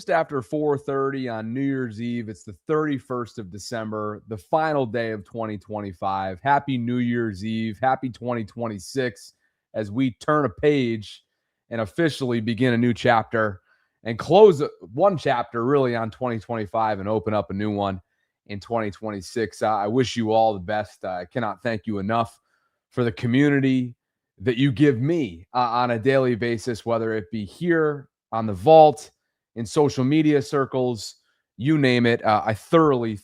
just after 4:30 on New Year's Eve. It's the 31st of December, the final day of 2025. Happy New Year's Eve. Happy 2026 as we turn a page and officially begin a new chapter and close one chapter really on 2025 and open up a new one in 2026. I wish you all the best. I cannot thank you enough for the community that you give me on a daily basis, whether it be here on the vault, in social media circles, you name it. I thoroughly,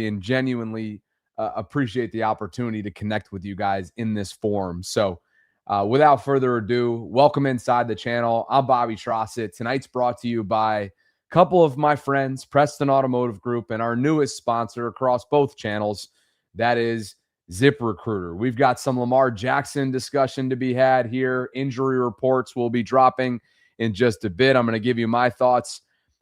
and genuinely appreciate the opportunity to connect with you guys in this forum. So without further ado, welcome inside the channel. I'm Bobby Trosset. Tonight's brought to you by a couple of my friends, Preston Automotive Group, and our newest sponsor across both channels, that is ZipRecruiter. We've got some Lamar Jackson discussion to be had here. Injury reports will be dropping in just a bit. I'm going to give you my thoughts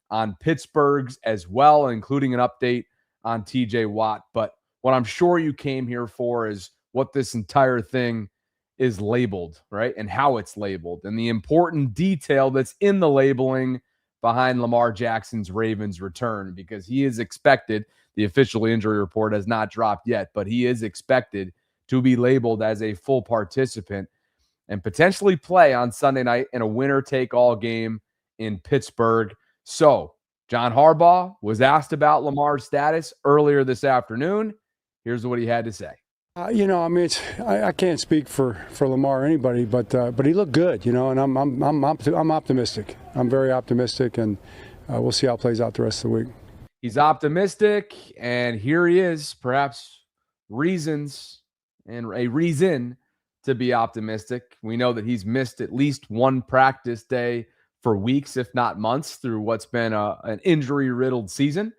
on Pittsburgh's as well, including an update on TJ Watt. But what I'm sure you came here for is what this entire thing is labeled, right? And how it's labeled and the important detail that's in the labeling behind Lamar Jackson's Ravens return, because he is expected, the official injury report has not dropped yet, but he is expected to be labeled as a full participant and potentially play on Sunday night in a winner-take-all game in Pittsburgh. So, John Harbaugh was asked about Lamar's status earlier this afternoon. Here's what he had to say. I can't speak for Lamar or anybody, but he looked good, and I'm optimistic. I'm very optimistic, and we'll see how it plays out the rest of the week. He's optimistic, and here he is, perhaps reasons and a reason to be optimistic. We know that he's missed at least one practice day for weeks, if not months, through what's been an injury-riddled season,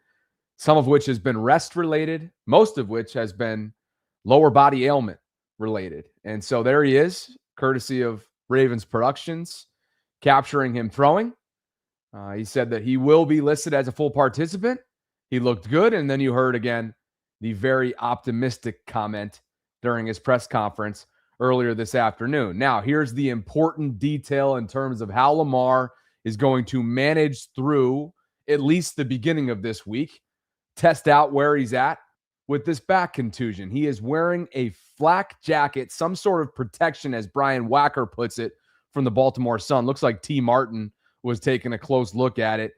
some of which has been rest-related, most of which has been lower body ailment-related. And so there he is, courtesy of Ravens Productions, capturing him throwing. He said that he will be listed as a full participant. He looked good, and then you heard again the very optimistic comment during his press conference earlier this afternoon. Now, here's the important detail in terms of how Lamar is going to manage through at least the beginning of this week, test out where he's at with this back contusion. He is wearing a flak jacket, some sort of protection, as Brian Wacker puts it, from the Baltimore Sun. Looks like T. Martin was taking a close look at it.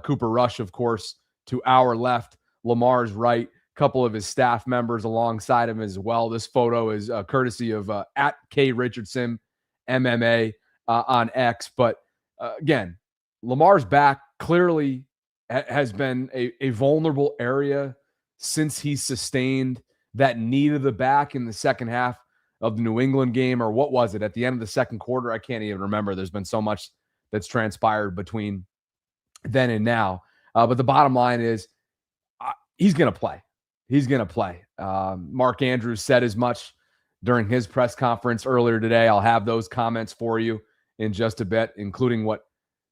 Cooper Rush, of course, to our left, Lamar's right. Couple of his staff members alongside him as well. This photo is courtesy of at K Richardson MMA on X. But again, Lamar's back clearly has been a vulnerable area since he sustained that knee to the back in the second half of the New England game, or what was it, at the end of the second quarter? I can't even remember. There's been so much that's transpired between then and now. But the bottom line is he's going to play. He's going to play. Mark Andrews said as much during his press conference earlier today. I'll have those comments for you in just a bit, including what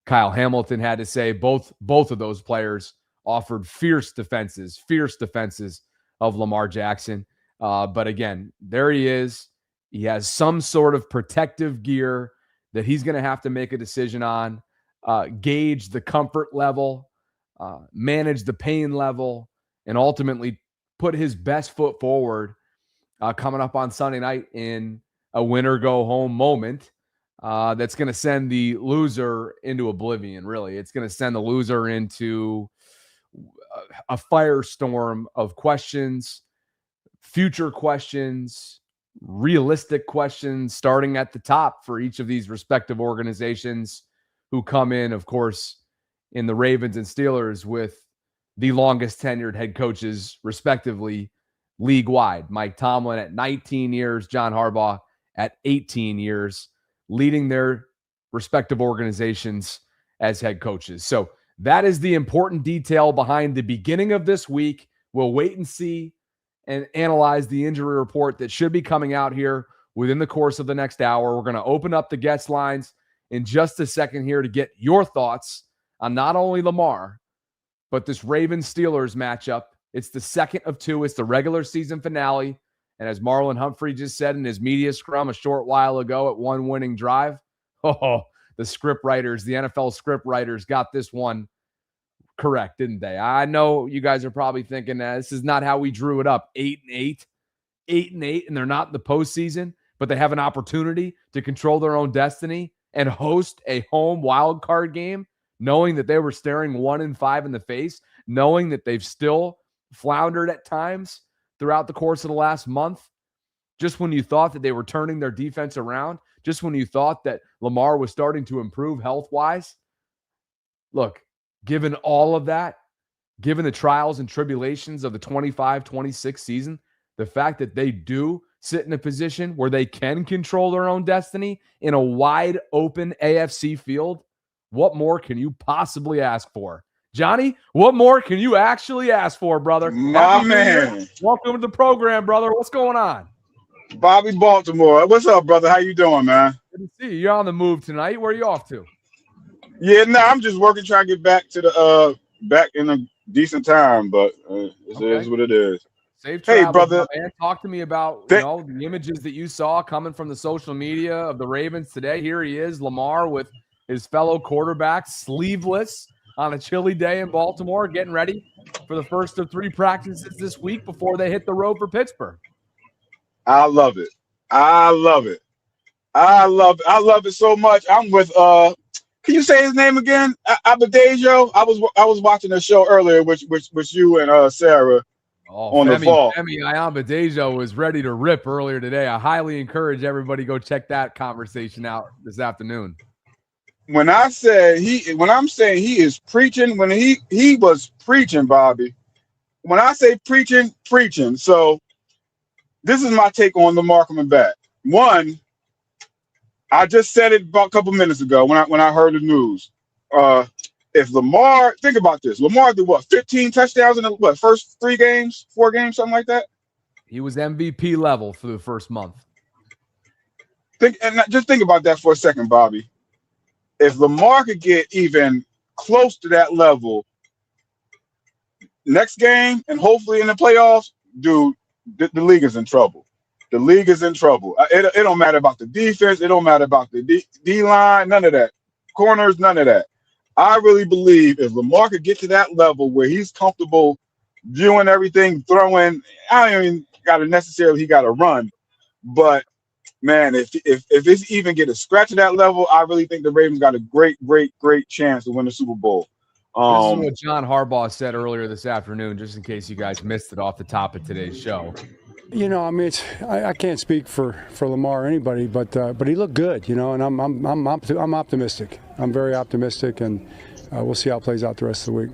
Kyle Hamilton had to say. Both of those players offered fierce defenses of Lamar Jackson. But again, there he is. He has some sort of protective gear that he's going to have to make a decision on, gauge the comfort level, manage the pain level, and ultimately put his best foot forward coming up on Sunday night in a winner-go-home moment that's going to send the loser into oblivion, really. It's going to send the loser into a firestorm of questions, future questions, realistic questions, starting at the top for each of these respective organizations who come in, of course, in the Ravens and Steelers with the longest tenured head coaches, respectively, league-wide. Mike Tomlin at 19 years, John Harbaugh at 18 years, leading their respective organizations as head coaches. So that is the important detail behind the beginning of this week. We'll wait and see and analyze the injury report that should be coming out here within the course of the next hour. We're going to open up the guest lines in just a second here to get your thoughts on not only Lamar, but this Ravens-Steelers matchup. It's the second of two. It's the regular season finale. And as Marlon Humphrey just said in his media scrum a short while ago at one winning drive, the script writers, the NFL script writers got this one correct, didn't they? I know you guys are probably thinking that this is not how we drew it up. 8-8, 8-8, and they're not in the postseason, but they have an opportunity to control their own destiny and host a home wild card game, knowing that they were staring 1-5 in the face, knowing that they've still floundered at times throughout the course of the last month. Just when you thought that they were turning their defense around, just when you thought that Lamar was starting to improve health-wise. Look, given all of that, given the trials and tribulations of the 25-26 season, the fact that they do sit in a position where they can control their own destiny in a wide open AFC field, what more can you possibly ask for? Johnny, what more can you actually ask for, brother? My man. Welcome to the program, brother. What's going on? Bobby Baltimore. What's up, brother? How you doing, man? Good to see you. You're on the move tonight. Where are you off to? Yeah, I'm just working, trying to get back to the back in a decent time, but it is what it is. Safe travels, hey, brother. Man. Talk to me about the images that you saw coming from the social media of the Ravens today. Here he is, Lamar, with his fellow quarterback, sleeveless on a chilly day in Baltimore, getting ready for the first of 3 practices this week before they hit the road for Pittsburgh. I love it. I love it. I love it so much. I'm with can you say his name again? Abadejo. I was watching a show earlier with you and Sarah on the vault. Femi Abadejo was ready to rip earlier today. I highly encourage everybody to go check that conversation out this afternoon. When I'm saying he is preaching, when he was preaching, Bobby. When I say preaching. So this is my take on Lamar coming back. One, I just said it about a couple minutes ago when I heard the news. If Lamar, think about this. Lamar did what, 15 touchdowns in the first 4 games, something like that? He was MVP level for the first month. Just think about that for a second, Bobby. If Lamar could get even close to that level next game and hopefully in the playoffs, dude, the league is in trouble. The league is in trouble. It don't matter about the defense. It don't matter about the D-line, none of that. Corners, none of that. I really believe if Lamar could get to that level where he's comfortable viewing everything, throwing, I don't even got to run. But, man, if it's even get a scratch at that level, I really think the Ravens got a great chance to win the Super Bowl. This is what John Harbaugh said earlier this afternoon, just in case you guys missed it off the top of today's show. You know, I mean, I can't speak for Lamar or anybody, but he looked good, you know, and I'm optimistic. I'm very optimistic, and we'll see how it plays out the rest of the week.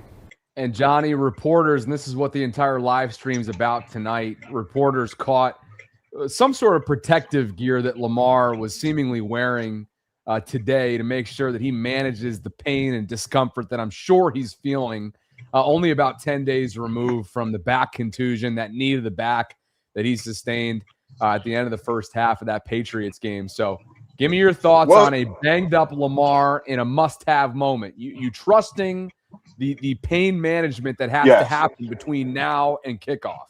And Johnny, reporters, and this is what the entire live stream's about tonight, reporters caught some sort of protective gear that Lamar was seemingly wearing today to make sure that he manages the pain and discomfort that I'm sure he's feeling only about 10 days removed from the back contusion, that knee to the back that he sustained at the end of the first half of that Patriots game. So give me your thoughts on a banged-up Lamar in a must-have moment. You trusting the pain management that has to happen between now and kickoff?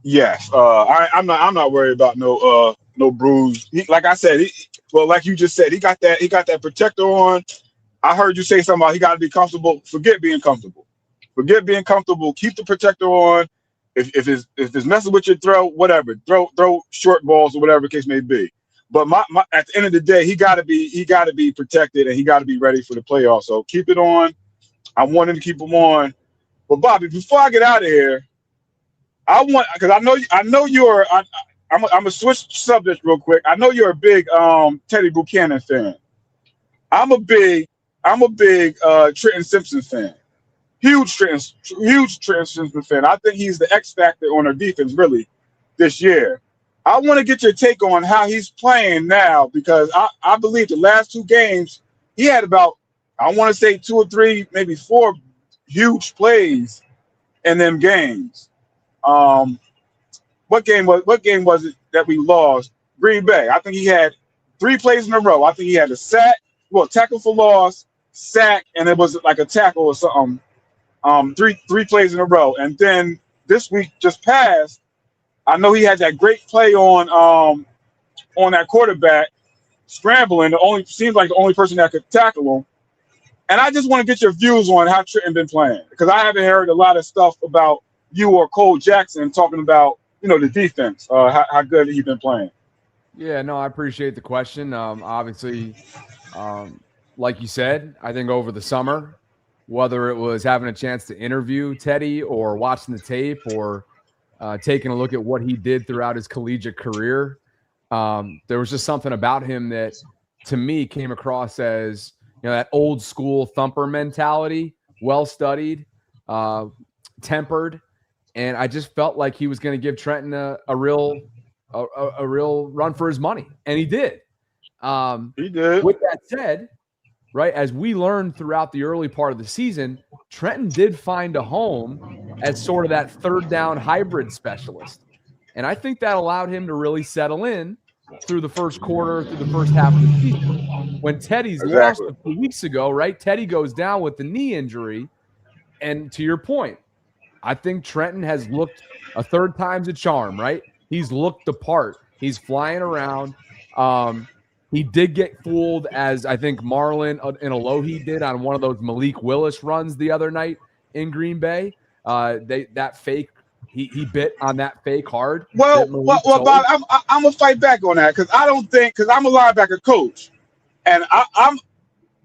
Yes. I'm not worried about no bruise. Like I said, like you just said, he got that protector on. I heard you say something about he got to be comfortable. Forget being comfortable. Keep the protector on. If it's messing with your throw, whatever, throw short balls or whatever the case may be. But my at the end of the day, he got to be protected and he got to be ready for the playoffs. So keep it on. I want him to keep him on. But Bobby, before I get out of here, because I know you're. I'm gonna switch subjects real quick. I know you're a big Teddy Buchanan fan. I'm a big Trenton Simpson fan. Huge Trenton Simpson fan. I think he's the X factor on our defense really this year. I want to get your take on how he's playing now, because I believe the last 2 games he had about, I want to say 2 or 3, maybe 4 huge plays in them games. What game was it that we lost? Green Bay. I think he had 3 plays in a row. I think he had a sack, tackle for loss, sack, and it was like a tackle or something. 3 plays in a row. And then this week just passed, I know he had that great play on that quarterback scrambling. Seems like the only person that could tackle him. And I just want to get your views on how Trenton been playing, because I haven't heard a lot of stuff about you or Cole Jackson talking about, the defense, how good he's been playing. Yeah, no, I appreciate the question. Obviously, like you said, I think over the summer, whether it was having a chance to interview Teddy or watching the tape or taking a look at what he did throughout his collegiate career, there was just something about him that, to me, came across as that old school thumper mentality, well studied, tempered, and I just felt like he was going to give Trenton a real run for his money, and he did. He did. With that said, right, as we learned throughout the early part of the season, Trenton did find a home as sort of that third down hybrid specialist. And I think that allowed him to really settle in through the first quarter, through the first half of the season. When Teddy's lost a few weeks ago, right, Teddy goes down with the knee injury. And to your point, I think Trenton has looked a third time's a charm, right? He's looked the part. He's flying around. He did get fooled, as I think Marlon and Alohi did on one of those Malik Willis runs the other night in Green Bay. That fake, he bit on that fake hard. Well, Bob, I'm gonna fight back on that, because I don't think, because I'm a linebacker coach, and I'm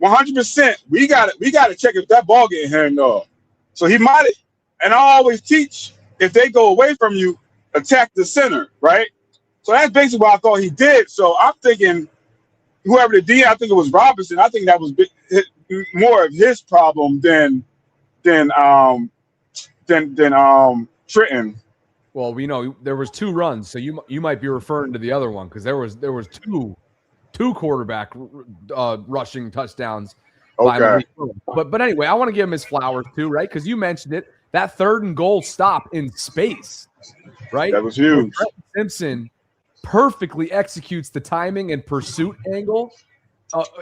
100%. We got to check if that ball getting handed off. So he might, and I always teach, if they go away from you, attack the center, right? So that's basically what I thought he did. So I'm thinking, whoever the D, I think it was Robinson. I think that was more of his problem than Trenton. Well, we know there was two runs, so you might be referring to the other one, because there was two quarterback rushing touchdowns. Okay. But anyway, I want to give him his flowers too, right? Because you mentioned it, that 3rd and goal stop in space, right? That was huge. Simpson perfectly executes the timing and pursuit angle.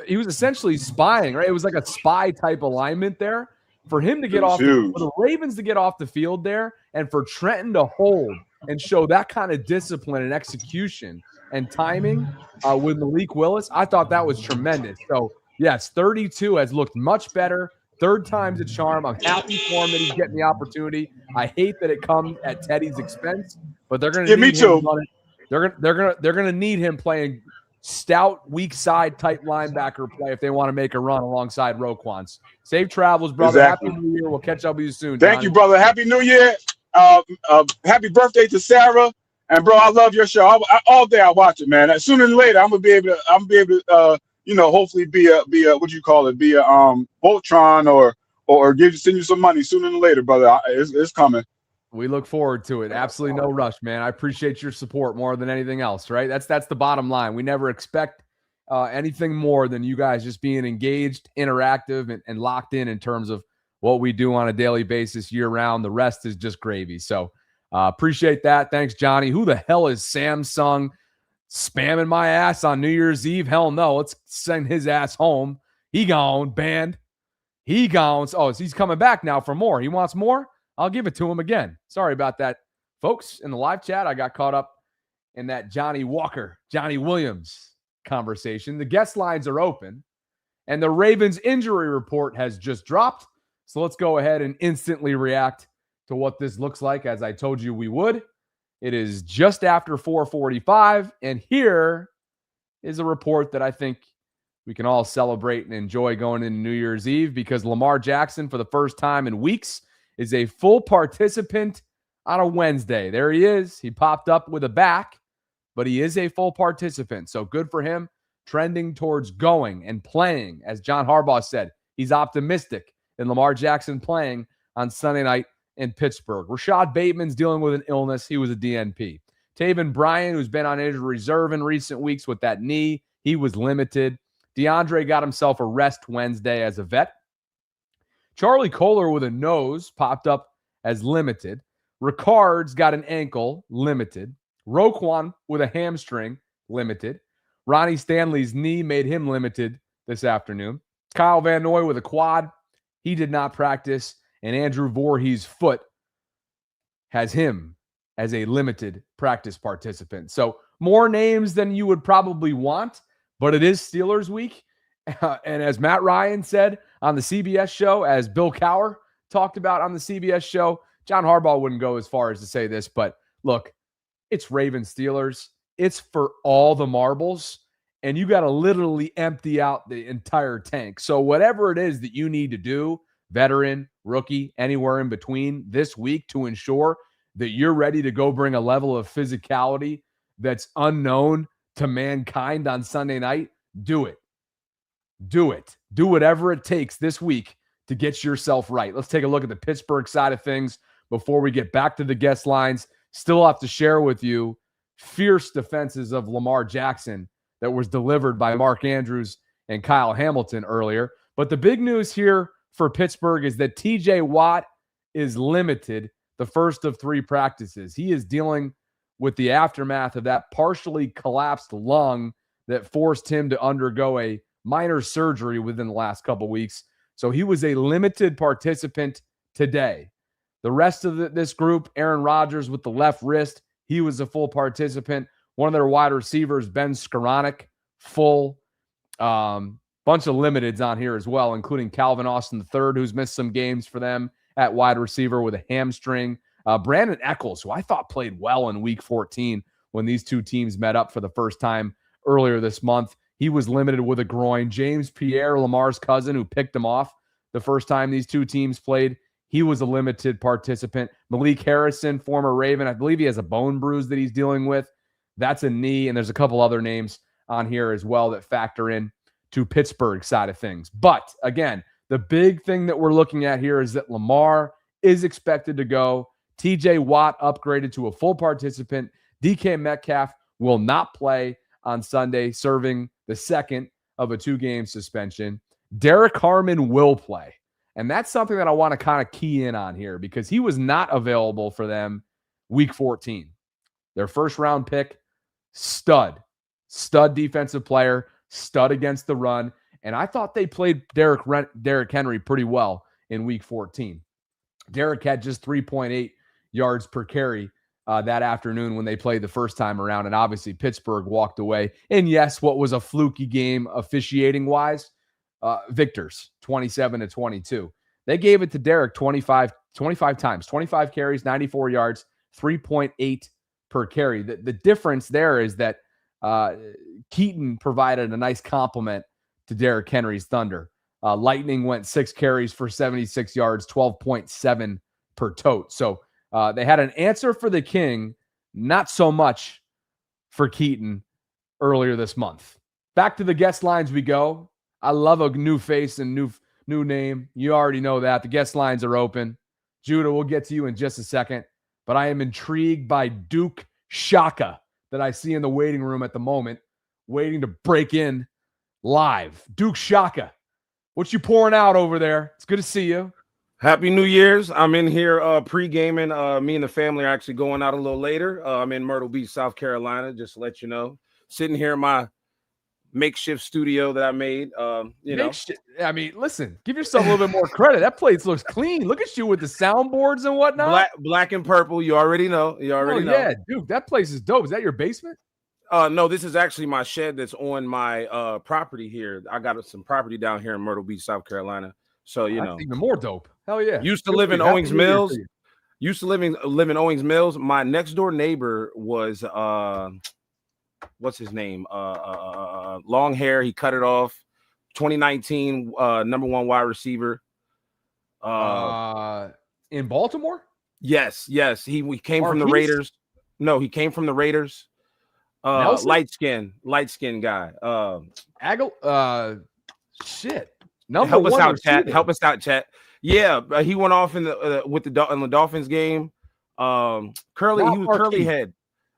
He was essentially spying, right? It was like a spy type alignment there. For him to get off, for the Ravens to get off the field there, and for Trenton to hold and show that kind of discipline and execution and timing with Malik Willis, I thought that was tremendous. So, yes, 32 has looked much better. 3rd time's a charm. I'm happy for him that he's getting the opportunity. I hate that it comes at Teddy's expense, but they're going to need him running. They're gonna need him playing stout, weak side type linebacker play if they want to make a run alongside Roquan's. Safe travels, brother. Exactly. Happy New Year. We'll catch up with you soon. Thank you, brother. Happy New Year. Happy birthday to Sarah. And bro, I love your show. All day I watch it, man. Sooner than later, I'm gonna be able to hopefully be a what you call it, be a Voltron or send you some money sooner than later, brother. It's coming. We look forward to it. Absolutely no rush, man. I appreciate your support more than anything else, right? That's the bottom line. We never expect anything more than you guys just being engaged, interactive, and locked in terms of what we do on a daily basis year round. The rest is just gravy. So appreciate that. Thanks, Johnny. Who the hell is Samsung spamming my ass on New Year's Eve? Hell no. Let's send his ass home. He gone, banned. He gone. Oh, so he's coming back now for more. He wants more? I'll give it to him again. Sorry about that, folks. In the live chat, I got caught up in that Johnny Williams conversation. The guest lines are open, and the Ravens injury report has just dropped. So let's go ahead and instantly react to what this looks like, as I told you we would. It is just after 4:45, and here is a report that I think we can all celebrate and enjoy going into New Year's Eve, because Lamar Jackson, for the first time in weeks, is a full participant on a Wednesday. There he is. He popped up with a back, but he is a full participant. So good for him, trending towards going and playing. As John Harbaugh said, he's optimistic in Lamar Jackson playing on Sunday night in Pittsburgh. Rashad Bateman's dealing with an illness. He was a DNP. Taven Bryan, who's been on injured reserve in recent weeks with that knee, he was limited. DeAndre got himself a rest Wednesday as a vet. Charlie Kohler with a nose popped up as limited. Ricard's got an ankle, limited. Roquan with a hamstring, limited. Ronnie Stanley's knee made him limited this afternoon. Kyle Van Noy with a quad, he did not practice. And Andrew Voorhees' foot has him as a limited practice participant. So more names than you would probably want, but it is Steelers week. And as Matt Ryan said on the CBS show, as Bill Cowher talked about on the CBS show, John Harbaugh wouldn't go as far as to say this, but look, it's Ravens Steelers. It's for all the marbles, and you got to literally empty out the entire tank. So whatever it is that you need to do, veteran, rookie, anywhere in between this week to ensure that you're ready to go bring a level of physicality that's unknown to mankind on Sunday night, do it. Do it. Do whatever it takes this week to get yourself right. Let's take a look at the Pittsburgh side of things before we get back to the guest lines. Still have to share with you fierce defenses of Lamar Jackson that was delivered by Mark Andrews and Kyle Hamilton earlier. But the big news here for Pittsburgh is that TJ Watt is limited the first of 3 practices. He is dealing with the aftermath of that partially collapsed lung that forced him to undergo a minor surgery within the last couple weeks. So he was a limited participant today. The rest of this group, Aaron Rodgers with the left wrist, he was a full participant. One of their wide receivers, Ben Skoranek, full. Bunch of limiteds on here as well, including Calvin Austin III, who's missed some games for them at wide receiver with a hamstring. Brandon Echols, who I thought played well in Week 14 when these two teams met up for the first time earlier this month. He was limited with a groin. James Pierre, Lamar's cousin, who picked him off the first time these two teams played, he was a limited participant. Malik Harrison, former Raven, I believe he has a bone bruise that he's dealing with. That's a knee, and there's a couple other names on here as well that factor in to Pittsburgh side of things. But again, the big thing that we're looking at here is that Lamar is expected to go. TJ Watt upgraded to a full participant. DK Metcalf will not play on Sunday, serving the second of a 2-game suspension. Derek Harmon will play. And that's something that I want to kind of key in on here because he was not available for them Week 14. Their first round pick, stud defensive player, stud against the run. And I thought they played Derrick Henry pretty well in Week 14. Derrick had just 3.8 yards per carry that afternoon when they played the first time around. And obviously Pittsburgh walked away. And yes, what was a fluky game officiating-wise, victors, 27-22. They gave it to Derrick 25 times, 25 carries, 94 yards, 3.8 per carry. The difference there is that Keaton provided a nice compliment to Derrick Henry's Thunder. Lightning went 6 carries for 76 yards, 12.7 per tote. So they had an answer for the King, not so much for Keaton earlier this month. Back to the guest lines we go. I love a new face and new name. You already know that. The guest lines are open. Judah, we'll get to you in just a second. But I am intrigued by Duke Shaka that I see in the waiting room at the moment, waiting to break in live. Duke Shaka, what you pouring out over there? It's good to see you. Happy New Year's. I'm in here pre-gaming. Me and the family are actually going out a little later. I'm in Myrtle Beach, South Carolina, just to let you know. Sitting here in my makeshift studio that I made. I mean, listen, give yourself a little bit more credit. That place looks clean. Look at you with the soundboards and whatnot. Black and purple. You already know. Yeah, dude, that place is dope. Is that your basement? No, this is actually my shed that's on my property here. I got some property down here in Myrtle Beach, South Carolina. So that's even more dope. Hell yeah. Used to live in Owings Mills. Live in Owings Mills. My next door neighbor was what's his name? Long hair. He cut it off. 2019 number 1 wide receiver. In Baltimore? Yes. He came from the Raiders. No, he came from the Raiders. Light skin guy. Shit. Help us out, chat. Yeah, he went off in the Dolphins game. He was curly head.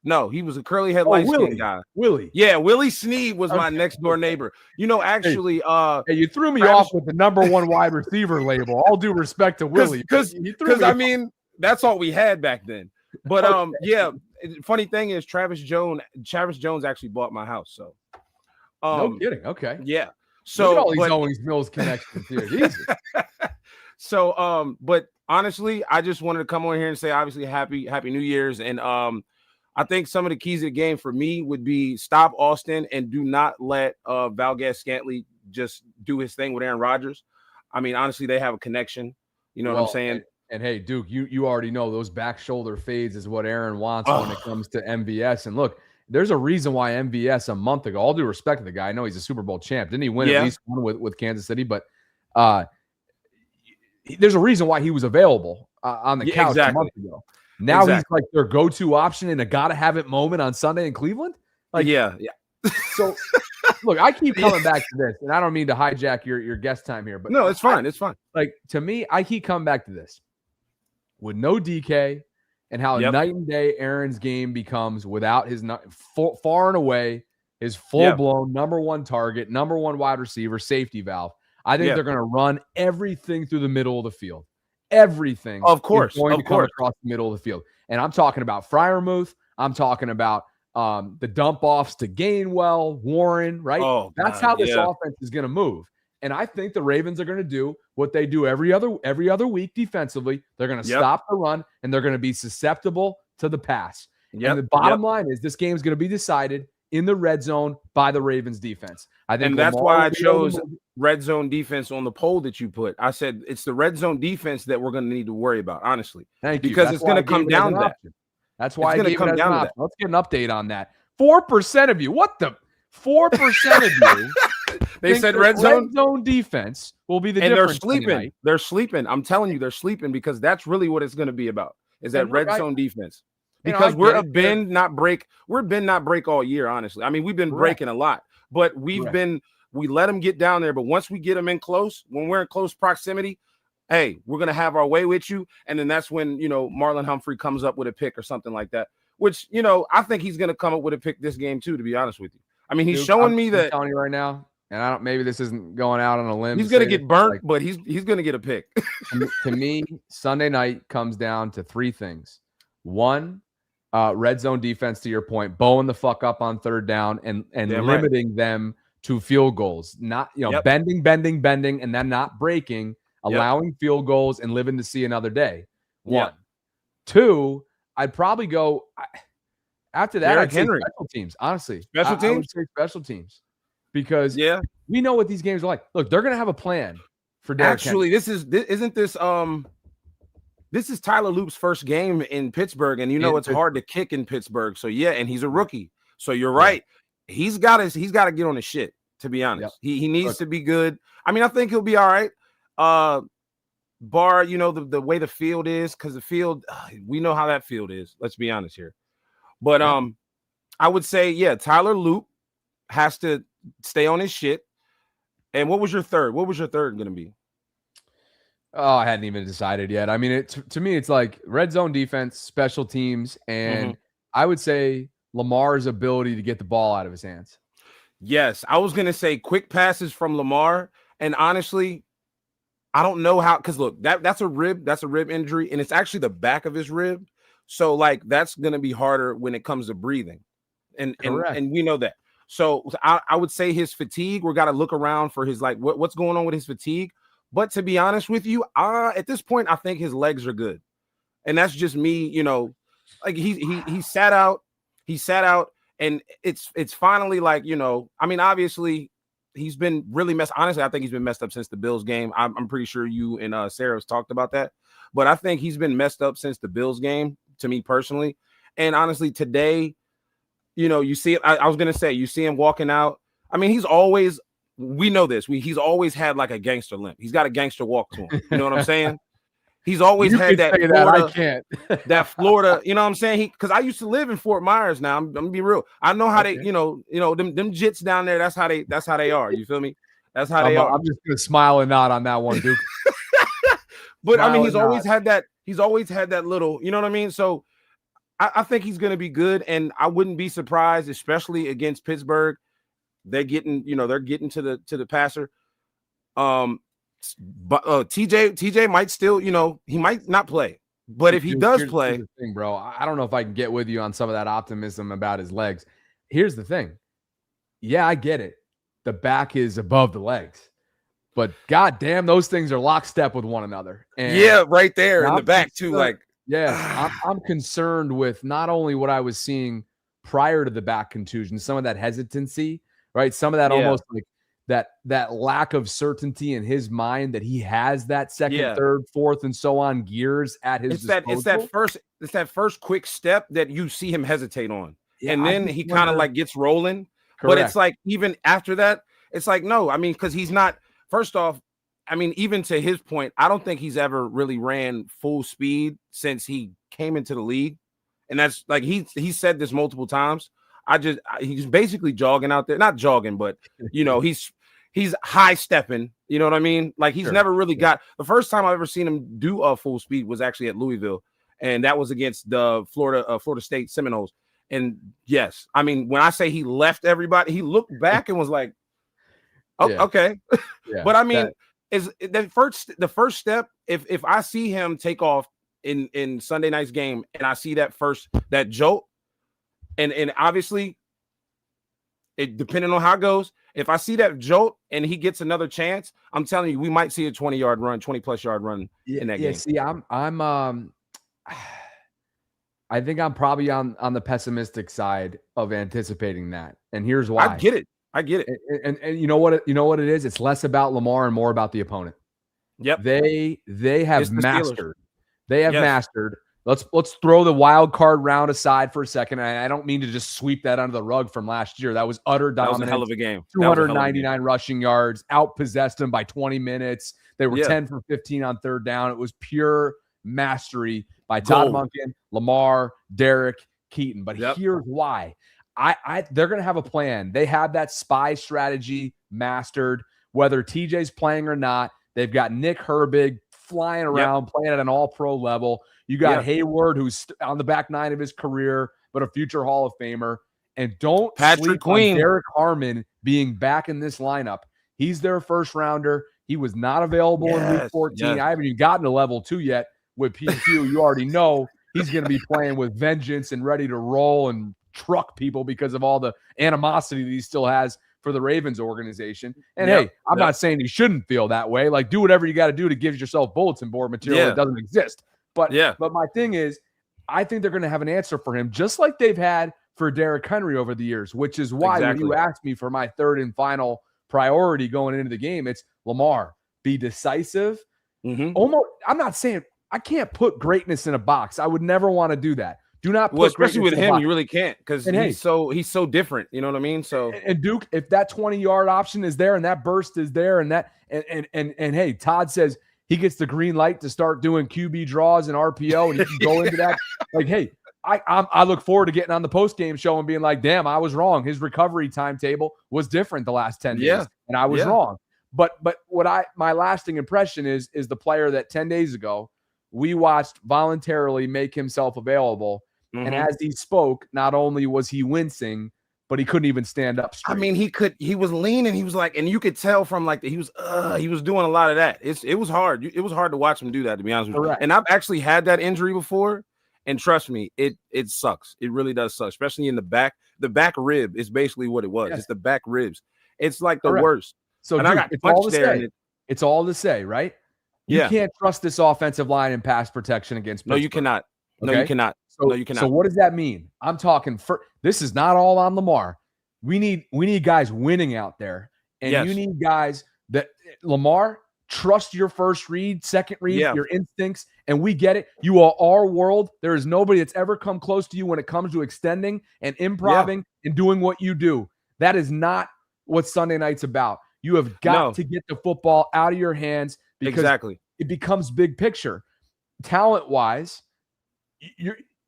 No, he was a curly head light skin guy. Willie. Yeah, Willie Snead was my next door neighbor. You know, actually, hey, you threw me off with the number 1 wide receiver label. All due respect to Willie, because I mean that's all we had back then. But yeah. Funny thing is, Travis Jones actually bought my house. So, no kidding. Okay. Yeah. So look at all these Owings Mills connections here. Jesus. So, but honestly, I just wanted to come on here and say, obviously, happy New Year's. And I think some of the keys of the game for me would be stop Austin and do not let Valdes-Scantling just do his thing with Aaron Rodgers. I mean, honestly, they have a connection. You know what I'm saying? And hey, Duke, you already know those back shoulder fades is what Aaron wants when it comes to MVS. And look, there's a reason why MVS a month ago, all due respect to the guy, I know he's a Super Bowl champ. Didn't he win at least one with Kansas City? But there's a reason why he was available on the couch a month ago. Now he's like their go-to option in a gotta-have-it moment on Sunday in Cleveland. Like, yeah. So, look, I keep coming back to this, and I don't mean to hijack your guest time here, but no, it's fine. It's fine. Like, to me, I keep coming back to this. With no DK and how night and day Aaron's game becomes without his far and away his full-blown number one target, number one wide receiver, safety valve. I think they're going to run everything through the middle of the field. Everything, of course, is going to come across the middle of the field. And I'm talking about Freiermuth. I'm talking about the dump offs to Gainwell, Warren, right? Oh, that's how this offense is going to move. And I think the Ravens are going to do what they do every other week defensively. They're going to stop the run, and they're going to be susceptible to the pass. And the bottom line is this game is going to be decided in the red zone by the Ravens defense. I think, and that's why I chose red zone defense on the poll that you put. I said it's the red zone defense that we're going to need to worry about, honestly. Thank you. Because it's going to come down to that. That's why it's going to come down to that. Let's get an update on that. 4% of you. What the 4% of you? They said red zone defense will be the difference. And they're sleeping. Tonight. They're sleeping. I'm telling you, they're sleeping because that's really what it's going to be about. Is that red zone defense? Because we're a bend not break. We're bend not break all year. Honestly, I mean we've been breaking a lot, but we let them get down there. But once we get them in close, when we're in close proximity, hey, we're gonna have our way with you. And then that's when Marlon Humphrey comes up with a pick or something like that. Which I think he's gonna come up with a pick this game too. To be honest with you, I mean he's showing me that. I'm telling you right now. And I don't. Maybe this isn't going out on a limb. He's gonna get burnt, but he's gonna get a pick. To me, Sunday night comes down to three things. One, red zone defense. To your point, bowing the fuck up on third down and limiting them to field goals. Not bending, and then not breaking, allowing field goals and living to see another day. One, two. I'd probably go after that. I'd say special teams. Honestly, special teams. I would say special teams. Because we know what these games are like. Look, they're going to have a plan for Derrick Henry. This is Tyler Loop's first game in Pittsburgh, and it's hard to kick in Pittsburgh. So and he's a rookie. So you're right. He's got to get on his shit. To be honest, he needs to be good. I mean, I think he'll be all right. Bar, the way the field is, because the field, we know how that field is. Let's be honest here. But I would say Tyler Loop has to stay on his shit. And what was your third? What was your third going to be? Oh, I hadn't even decided yet. I mean, to me, it's like red zone defense, special teams, and I would say Lamar's ability to get the ball out of his hands. Yes, I was going to say quick passes from Lamar. And honestly, I don't know how, because look, that's a rib injury, and it's actually the back of his rib. So like that's going to be harder when it comes to breathing. And we know that. So I would say his fatigue, we got to look around for his, like, what's going on with his fatigue. But to be honest with you, at this point, I think his legs are good. And that's just me, like he sat out, and it's finally like, I mean, obviously he's been really messed. Honestly, I think he's been messed up since the Bills game. I'm pretty sure you and Sarah's talked about that. But I think he's been messed up since the Bills game, to me personally. And honestly, today, you see it. I was going to say, you see him walking out. I mean, we know this. He's always had like a gangster limp. He's got a gangster walk to him. You know what I'm saying? He's always had that. Florida, I can't. that Florida, you know what I'm saying? Because I used to live in Fort Myers. Now I'm gonna be real. I know how they, them jits down there. That's how they are. You feel me? That's how they are. I'm just gonna smile and nod on that one, Duke. But smile, I mean, he's always had that. He's always had that little. You know what I mean? So I think he's gonna be good, and I wouldn't be surprised, especially against Pittsburgh. They're getting to the passer. But TJ might still, he might not play. But if he does play, here's the thing, bro, I don't know if I can get with you on some of that optimism about his legs. Here's the thing. Yeah, I get it. The back is above the legs. But goddamn, those things are lockstep with one another. And right there in the back too. Like, I'm concerned with not only what I was seeing prior to the back contusion, some of that hesitancy, right? Some of that almost like that lack of certainty in his mind that he has that second, Yeah. third, fourth, and so on gears at his disposal. It's that first quick step that you see him hesitate on. Yeah, and then he kind of like gets rolling. Correct. But it's like even after that, it's like, no, I mean, because he's not, first off, I mean, even to his point, I don't think he's ever really ran full speed since he came into the league. And that's like he said this multiple times. He's basically jogging out there, not jogging, but you know, he's high stepping, you know what I mean? Like he's never really got, the first time I've ever seen him do a full speed was actually at Louisville, and that was against the Florida State Seminoles. And yes, I mean, when I say he left everybody, he looked back and was like, oh, okay. But I mean, is the first step, if I see him take off in Sunday night's game and I see that jolt, and obviously it depending on how it goes, if I see that jolt and he gets another chance, I'm telling you, we might see a 20-yard run, 20+ yard run in that game. See, I think I'm probably on the pessimistic side of anticipating that. And here's why. I get it. And you know what it is? It's less about Lamar and more about the opponent. Yep. They have mastered. They have mastered. Let's throw the wild card round aside for a second. I don't mean to just sweep that under the rug from last year. That was utter dominance. That was a hell of a game. 299 rushing yards, outpossessed them by 20 minutes. They were 10 for 15 on third down. It was pure mastery by Todd Monken, Lamar, Derek, Keaton. But here's why. They're going to have a plan. They have that spy strategy mastered, whether TJ's playing or not. They've got Nick Herbig flying around, playing at an all-pro level. You got Hayward, who's on the back nine of his career, but a future Hall of Famer. And don't sleep on Derek Harmon being back in this lineup. He's their first rounder. He was not available in week 14. I haven't even gotten to level 2 yet with PQ. You already know he's going to be playing with vengeance and ready to roll and truck people because of all the animosity that he still has for the Ravens organization. And hey, I'm not saying he shouldn't feel that way. Like, do whatever you got to do to give yourself bulletin board material that doesn't exist. But my thing is, I think they're going to have an answer for him, just like they've had for Derrick Henry over the years, which is why when you asked me for my third and final priority going into the game, it's Lamar. Be decisive. Almost, I'm not saying I can't put greatness in a box. I would never want to do that. Do not put especially with him, you really can't, because he's so different. You know what I mean? So and Duke, if that 20-yard option is there and that burst is there and that and hey, Todd says he gets the green light to start doing QB draws and RPO, and he can go into that. Like, hey, I look forward to getting on the post-game show and being like, damn, I was wrong. His recovery timetable was different the last 10 days, and I was wrong. But what my lasting impression is the player that 10 days ago we watched voluntarily make himself available, and as he spoke, not only was he wincing, but he couldn't even stand up straight. I mean, he was leaning. He was like, and you could tell from like he was doing a lot of that. It was hard. It was hard to watch him do that, to be honest with you. And I've actually had that injury before, and trust me, it sucks. It really does suck, especially in the back. The back rib is basically what it was. It's the back ribs. It's like the worst. So I got punched there. It's all to say, right? You can't trust this offensive line in pass protection against Pittsburgh. No, you cannot. No, you cannot. No, you cannot. So what does that mean? I'm talking this is not all on Lamar. We need guys winning out there. And you need guys that Lamar, trust your first read, second read, your instincts, and we get it. You are our world. There is nobody that's ever come close to you when it comes to extending and improving and doing what you do. That is not what Sunday night's about. You have got to get the football out of your hands because it becomes big picture. Talent-wise,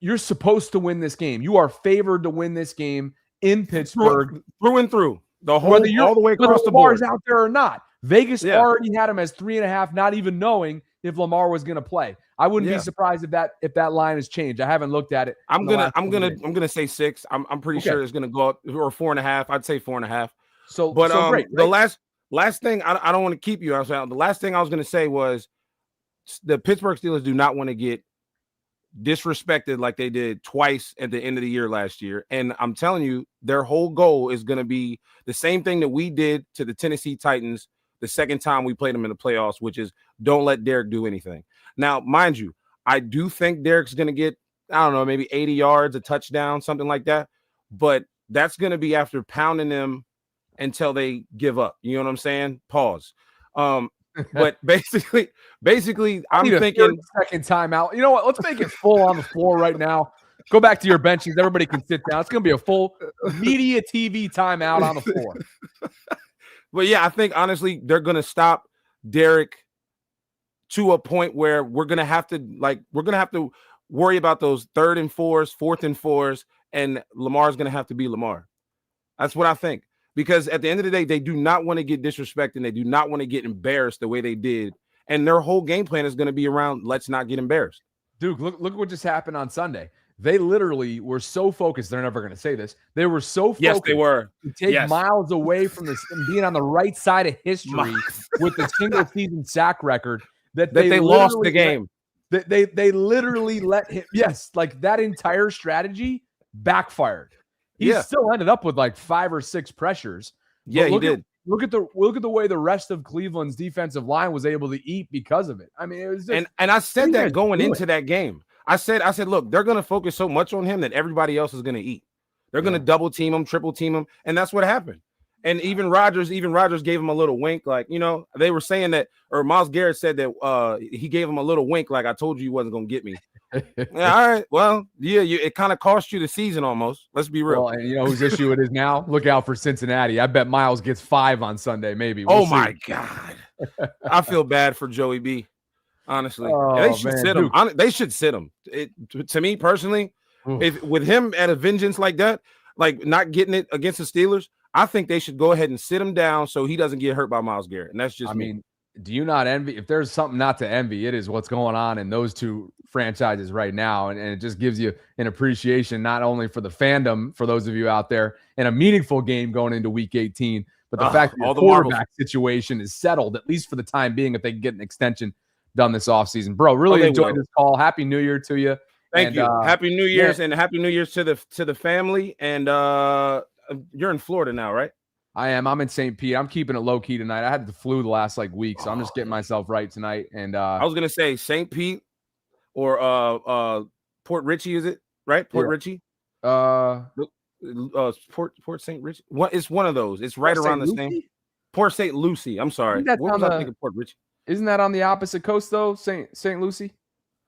you're supposed to win this game. You are favored to win this game in Pittsburgh. Through and through. All the way across the board. Lamar's out there or not. Vegas already had him as 3.5, not even knowing if Lamar was going to play. I wouldn't be surprised if that line has changed. I haven't looked at it. I'm gonna say 6. I'm pretty sure it's gonna go up, or 4.5. I'd say 4.5. So great, right? The last thing, I don't want to keep you. The last thing I was gonna say was the Pittsburgh Steelers do not want to get disrespected like they did twice at the end of the year last year. And I'm telling you, their whole goal is going to be the same thing that we did to the Tennessee Titans the second time we played them in the playoffs, which is don't let Derek do anything. Now, mind you, I do think Derek's going to get, I don't know, maybe 80 yards, a touchdown, something like that. But that's going to be after pounding them until they give up. You know what I'm saying? Pause. But basically, I'm thinking 30-second timeout. You know what? Let's make it full on the floor right now. Go back to your benches. Everybody can sit down. It's going to be a full media TV timeout on the floor. But yeah, I think honestly they're going to stop Derek to a point where we're going to have to worry about those 3rd and 4s, 4th and 4s, and Lamar's going to have to be Lamar. That's what I think. Because at the end of the day, they do not want to get disrespected and they do not want to get embarrassed the way they did. And their whole game plan is going to be around, let's not get embarrassed. Duke, look what just happened on Sunday. They literally were so focused. They're never going to say this. They were so focused. Yes, they were. To take Miles away from being on the right side of history with the single season sack record that they lost the game. They literally let him. Yes, like that entire strategy backfired. He still ended up with like 5 or 6 pressures. Yeah, he did. Look at the way the rest of Cleveland's defensive line was able to eat because of it. I mean, it was just, and I said that going into that game. I said, look, they're going to focus so much on him that everybody else is going to eat. They're going to double team him, triple team him, and that's what happened. And even Rodgers gave him a little wink, like, you know, they were saying that, or Myles Garrett said that he gave him a little wink, like, I told you wasn't going to get me. Yeah, all right, well, yeah, it kind of cost you the season almost. Let's be real. Well, and you know whose issue it is now? Look out for Cincinnati. I bet Miles gets 5 on Sunday, maybe. We'll see. My God. I feel bad for Joey B. Honestly, they should sit him. They should sit him. To me personally, if with him at a vengeance like that, like not getting it against the Steelers, I think they should go ahead and sit him down so he doesn't get hurt by Myles Garrett. And that's just me. Mean, do you not envy? If there's something not to envy, it is what's going on in those two franchises right now. And it just gives you an appreciation, not only for the fandom, for those of you out there, and a meaningful game going into Week 18, but the fact that the quarterback situation is settled, at least for the time being, if they can get an extension done this offseason. Bro, really enjoyed this call. Happy New Year to you. Thank you. Happy New Year's and Happy New Year's to the family. And you're in Florida now, right? I am. I'm in St. Pete. I'm keeping it low key tonight. I had the flu the last week, so I'm just getting myself right tonight. And I was gonna say St. Pete or Port Richey, is it right? Port Richey. Port St. Richey. What? It's one of those. It's right around the same. Port St. Lucie. I'm sorry. What was I thinking? Port Richey. Isn't that on the opposite coast though? St. Lucie?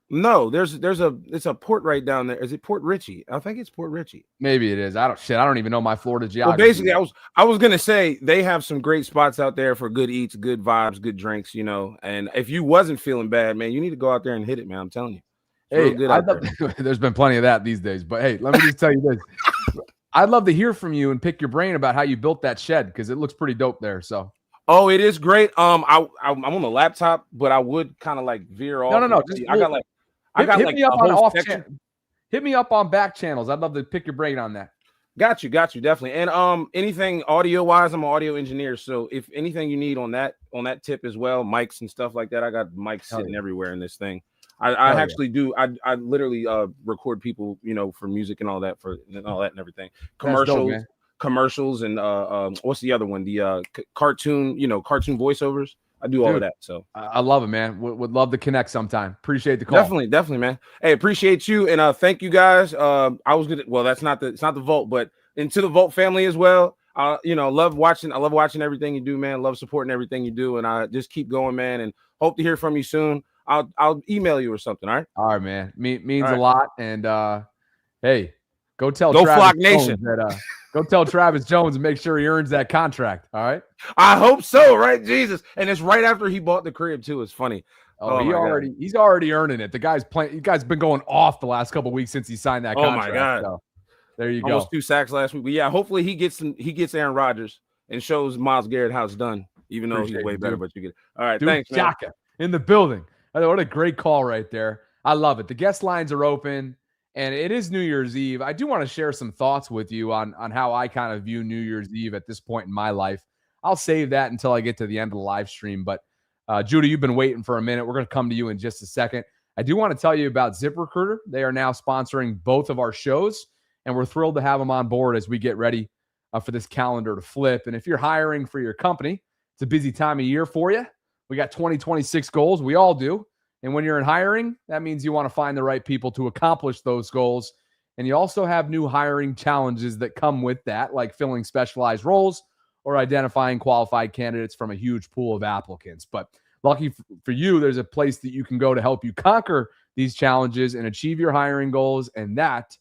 No, it's a port right down there. Is it Port Richey? I think it's Port Richey. Maybe it is. I don't even know my Florida geography. Well, basically, I was gonna say they have some great spots out there for good eats, good vibes, good drinks, you know. And if you wasn't feeling bad, man, you need to go out there and hit it, man. I'm telling you. Hey, there's been plenty of that these days. But hey, let me just tell you this. I'd love to hear from you and pick your brain about how you built that shed because it looks pretty dope there. So. Oh, it is great. I'm on the laptop, but I would kind of like veer off. No. Hit me up on back channels. I'd love to pick your brain on that. Got you, definitely. And anything audio wise, I'm an audio engineer, so if anything you need on that tip as well, mics and stuff like that, I got mics sitting everywhere in this thing. I actually do. I literally record people, you know, for music and all that and everything. Commercials and what's the other one? The cartoon voiceovers. I do all of that. So I love it, man. Would love to connect sometime. Appreciate the call. Definitely, man. Hey, appreciate you and thank you guys. It's not the Vault, but into the Vault family as well. Love watching everything you do, man. Love supporting everything you do, and I just keep going, man. And hope to hear from you soon. I'll email you or something. All right. All right, man. Means a lot. And hey, go tell Travis Flock Nation that. Go tell Travis Jones and make sure he earns that contract. All right. I hope so. Right. Jesus. And it's right after he bought the crib too. It's funny. He's already earning it. The guy's playing. You guys been going off the last couple of weeks since he signed that contract. Oh my God. So, there you Almost 2 sacks last week. But yeah, hopefully he gets Aaron Rodgers and shows Myles Garrett how it's done, even though he's way better, but you get it. All right. Thanks, man. Jaka in the building. What a great call right there. I love it. The guest lines are open. And it is New Year's Eve. I do want to share some thoughts with you on how I kind of view New Year's Eve at this point in my life. I'll save that until I get to the end of the live stream. But Judah, you've been waiting for a minute. We're going to come to you in just a second. I do want to tell you about ZipRecruiter. They are now sponsoring both of our shows, and we're thrilled to have them on board as we get ready for this calendar to flip. And if you're hiring for your company, it's a busy time of year for you. We got 2026 goals. We all do. And when you're in hiring, that means you want to find the right people to accomplish those goals. And you also have new hiring challenges that come with that, like filling specialized roles, or identifying qualified candidates from a huge pool of applicants. But lucky for you, there's a place that you can go to help you conquer these challenges and achieve your hiring goals, and that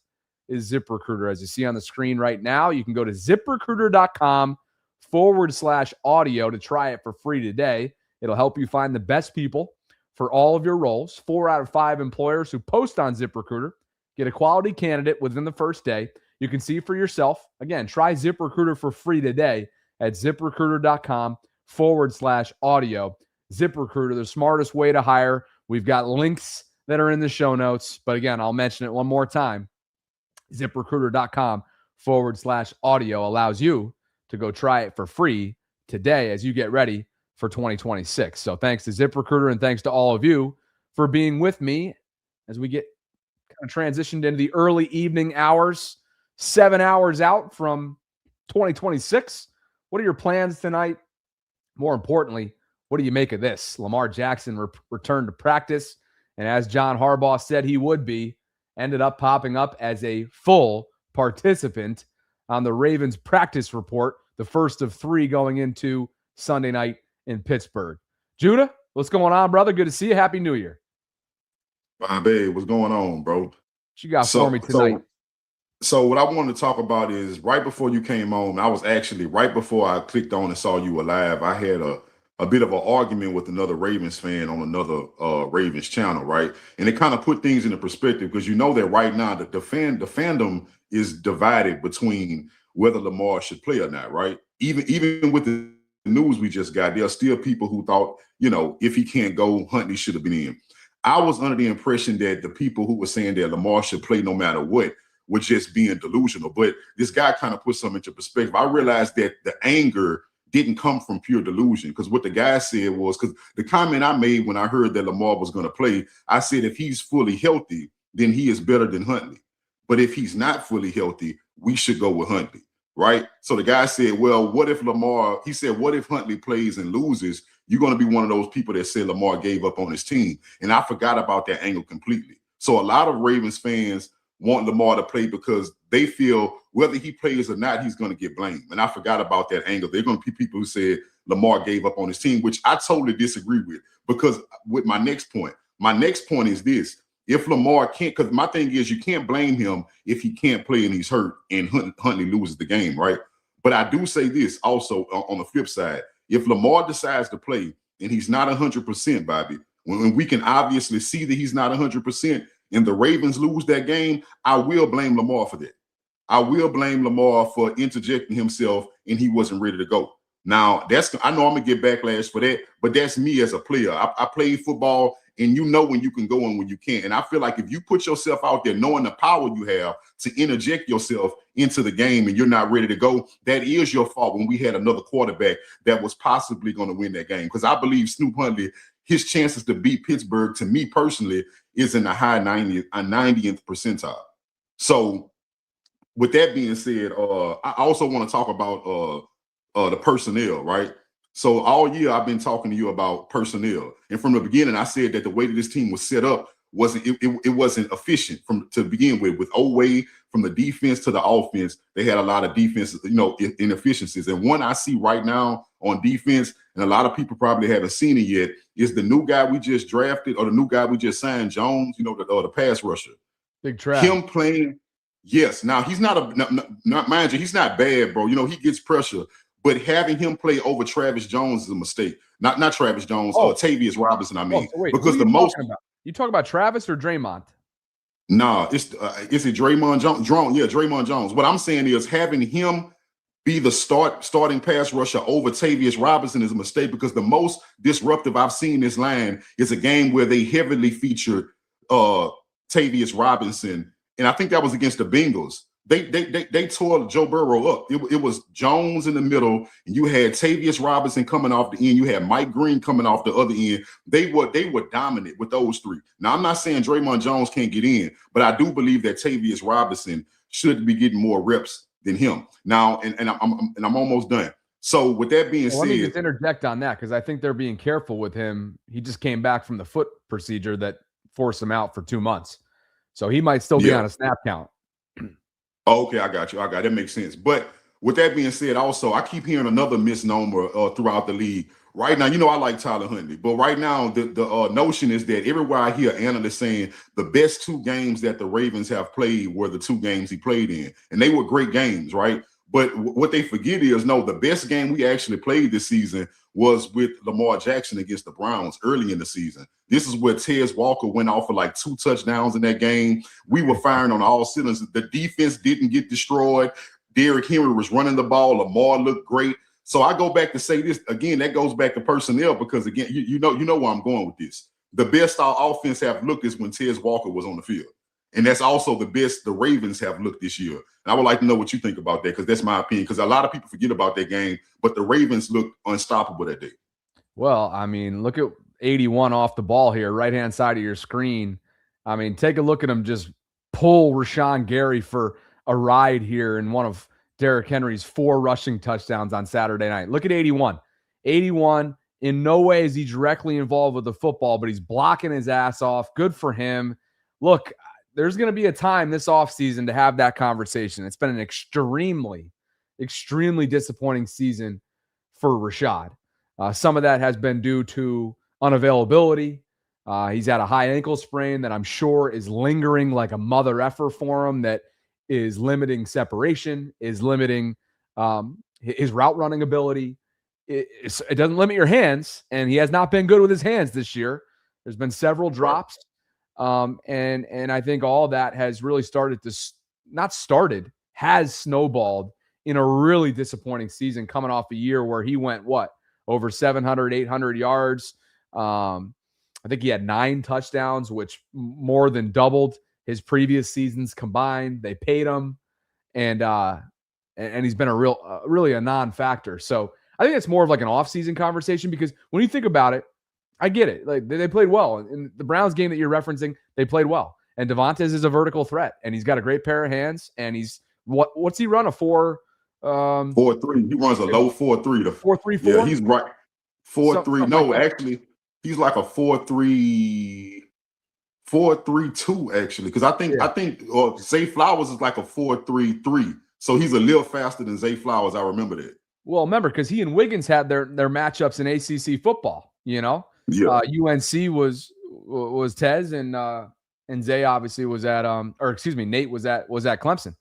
is ZipRecruiter. As you see on the screen right now, you can go to ziprecruiter.com/audio to try it for free today. It'll help you find the best people for all of your roles. 4 out of 5 employers who post on ZipRecruiter get a quality candidate within the first day. You can see for yourself. Again, try ZipRecruiter for free today at ziprecruiter.com/audio. ZipRecruiter, the smartest way to hire. We've got links that are in the show notes. But again, I'll mention it one more time. ZipRecruiter.com/audio allows you to go try it for free today as you get ready for 2026. So thanks to ZipRecruiter and thanks to all of you for being with me as we get kind of transitioned into the early evening hours, 7 hours out from 2026. What are your plans tonight? More importantly, what do you make of this? Lamar Jackson returned to practice, and as John Harbaugh said he would be, ended up popping up as a full participant on the Ravens practice report, the first of 3 going into Sunday night in Pittsburgh. Judah, what's going on, brother? Good to see you. Happy New Year. My babe, what's going on, bro? What you got for me tonight? So what I wanted to talk about is right before you came on, I was actually right before I clicked on and saw you were live. I had a bit of an argument with another Ravens fan on another Ravens channel, right? And it kind of put things into perspective because you know that right now the fandom is divided between whether Lamar should play or not, right? Even with the news we just got, there are still people who thought, if he can't go, Huntley should have been in. I was under the impression that the people who were saying that Lamar should play no matter what were just being delusional. But this guy kind of put something into perspective. I realized that the anger didn't come from pure delusion, because what the guy said was, because the comment I made when I heard that Lamar was going to play, I said if he's fully healthy, then he is better than Huntley. But if he's not fully healthy, we should go with Huntley, right? So the guy said, well, what if Huntley plays and loses? You're going to be one of those people that said Lamar gave up on his team. And I forgot about that angle completely. So a lot of Ravens fans want Lamar to play because they feel whether he plays or not, he's going to get blamed. And I forgot about that angle. There are going to be people who said Lamar gave up on his team, which I totally disagree with, because with my next point is this. If Lamar can't, because my thing is you can't blame him if he can't play and he's hurt and Huntley loses the game, right? But I do say this also on the flip side. If Lamar decides to play and he's not 100%, Bobby, when we can obviously see that he's not 100% and the Ravens lose that game, I will blame Lamar for that. I will blame Lamar for interjecting himself and he wasn't ready to go. Now, I know I'm going to get backlash for that, but that's me as a player. I played football, and you know when you can go and when you can't. And I feel like if you put yourself out there knowing the power you have to interject yourself into the game and you're not ready to go, that is your fault when we had another quarterback that was possibly going to win that game. Because I believe Snoop Huntley, his chances to beat Pittsburgh, to me personally, is in the high 90th percentile. So with that being said, I also want to talk about the personnel, right? So all year I've been talking to you about personnel, and from the beginning I said that the way that this team was set up wasn't efficient to begin with Oway, from the defense to the offense. They had a lot of defense, inefficiencies. And one I see right now on defense, and a lot of people probably haven't seen it yet, is the new guy we just drafted, or the new guy we just signed, Jones. The pass rusher, Big Trav. Him playing. Yes. Now he's not mind you, he's not bad, bro. He gets pressure. But having him play over Travis Jones is a mistake. Not Travis Jones, Tavius Robinson, I mean. So wait, because the most about? You talking about Travis or Draymond? Nah, is it Draymond Jones? Draymond Jones. What I'm saying is having him be the starting pass rusher over Tavius Robinson is a mistake, because the most disruptive I've seen this line is a game where they heavily featured Tavius Robinson, and I think that was against the Bengals. They tore Joe Burrow up. It was Jones in the middle, and you had Tavius Robinson coming off the end. You had Mike Green coming off the other end. They were dominant with those three. Now, I'm not saying Draymond Jones can't get in, but I do believe that Tavius Robinson should be getting more reps than him. Now, and I'm almost done. So with that being said, let me just interject on that, because I think they're being careful with him. He just came back from the foot procedure that forced him out for 2 months, so he might still be on a snap count. Okay, I got you. That makes sense. But with that being said, also, I keep hearing another misnomer throughout the league. Right now, I like Tyler Huntley, but right now the notion is that everywhere I hear analysts saying the best 2 games that the Ravens have played were the 2 games he played in, and they were great games, right? But what they forget is, no, the best game we actually played this season was with Lamar Jackson against the Browns early in the season. This is where Tez Walker went off for like 2 touchdowns in that game. We were firing on all cylinders. The defense didn't get destroyed. Derrick Henry was running the ball. Lamar looked great. So I go back to say this again. That goes back to personnel because again, you know where I'm going with this. The best our offense have looked is when Tez Walker was on the field, and that's also the best the Ravens have looked this year. And I would like to know what you think about that because that's my opinion. Because a lot of people forget about that game, but the Ravens looked unstoppable that day. Well, I mean, look at 81 off the ball here, right hand side of your screen. I mean, take a look at him just pull Rashawn Gary for a ride here in one of Derrick Henry's 4 rushing touchdowns on Saturday night. Look at 81. 81, in no way is he directly involved with the football, but he's blocking his ass off. Good for him. Look, there's going to be a time this offseason to have that conversation. It's been an extremely, extremely disappointing season for Rashad. Some of that has been due to unavailability. He's had a high ankle sprain that I'm sure is lingering like a mother effer for him, that is limiting separation, is limiting his route running ability. It doesn't limit your hands, and he has not been good with his hands this year. There's been several drops, and I think all of that has really has snowballed in a really disappointing season, coming off a year where he went over 700, 800 yards. I think he had 9 touchdowns, which more than doubled his previous seasons combined. They paid him, and he's been really a non-factor. So I think it's more of like an off-season conversation because when you think about it, I get it. Like they played well in the Browns game that you're referencing. They played well, and Devontae is a vertical threat, and he's got a great pair of hands. And he's what's he run a 4? 4.3. He runs a low 4.3 to 4.34. Yeah, he's right. 4.3. No, like actually, he's like a 4.3. 4.32 actually, because I think Zay Flowers is like a 4.33, so he's a little faster than Zay Flowers. I remember that. Well, remember because he and Wiggins had their matchups in ACC football. Yeah. UNC was Tez and Zay obviously was at Nate was at Clemson,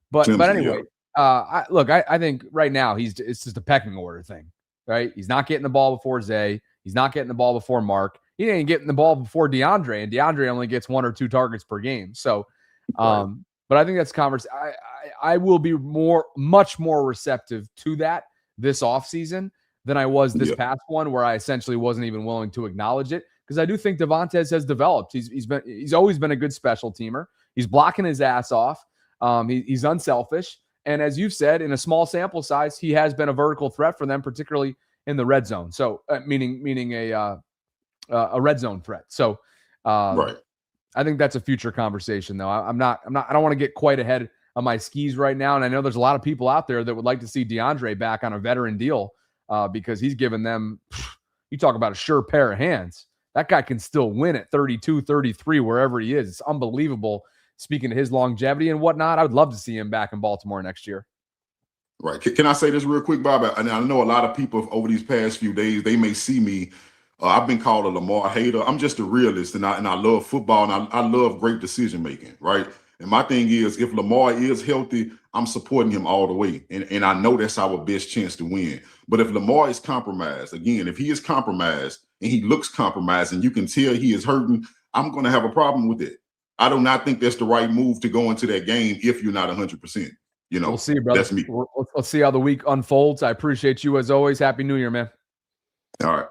but anyway, yeah. I think right now it's just a pecking order thing, right? He's not getting the ball before Zay. He's not getting the ball before Mark. He ain't getting the ball before DeAndre, and DeAndre only gets 1 or 2 targets per game. So, but I think that's conversation. I will be much more receptive to that this offseason than I was this past one, where I essentially wasn't even willing to acknowledge it, because I do think Devontae has developed. He's always been a good special teamer. He's blocking his ass off. He's unselfish, and as you've said, in a small sample size, he has been a vertical threat for them, particularly in the red zone. So, meaning a red zone threat. So, right. I think that's a future conversation, though. I don't want to get quite ahead of my skis right now. And I know there's a lot of people out there that would like to see DeAndre back on a veteran deal because he's given them, you talk about a sure pair of hands. That guy can still win at 32, 33, wherever he is. It's unbelievable. Speaking of his longevity and whatnot, I would love to see him back in Baltimore next year. Right. Can I say this real quick, Bob? And I know a lot of people over these past few days, they may see me. I've been called a Lamar hater. I'm just a realist, and I love football, and I love great decision making, right? And my thing is, if Lamar is healthy, I'm supporting him all the way, and I know that's our best chance to win. But if Lamar is compromised, again, if he is compromised and he looks compromised, and you can tell he is hurting, I'm going to have a problem with it. I do not think that's the right move to go into that game if you're not 100%. We'll see, brother. That's me. Let's see how the week unfolds. I appreciate you as always. Happy New Year, man. All right.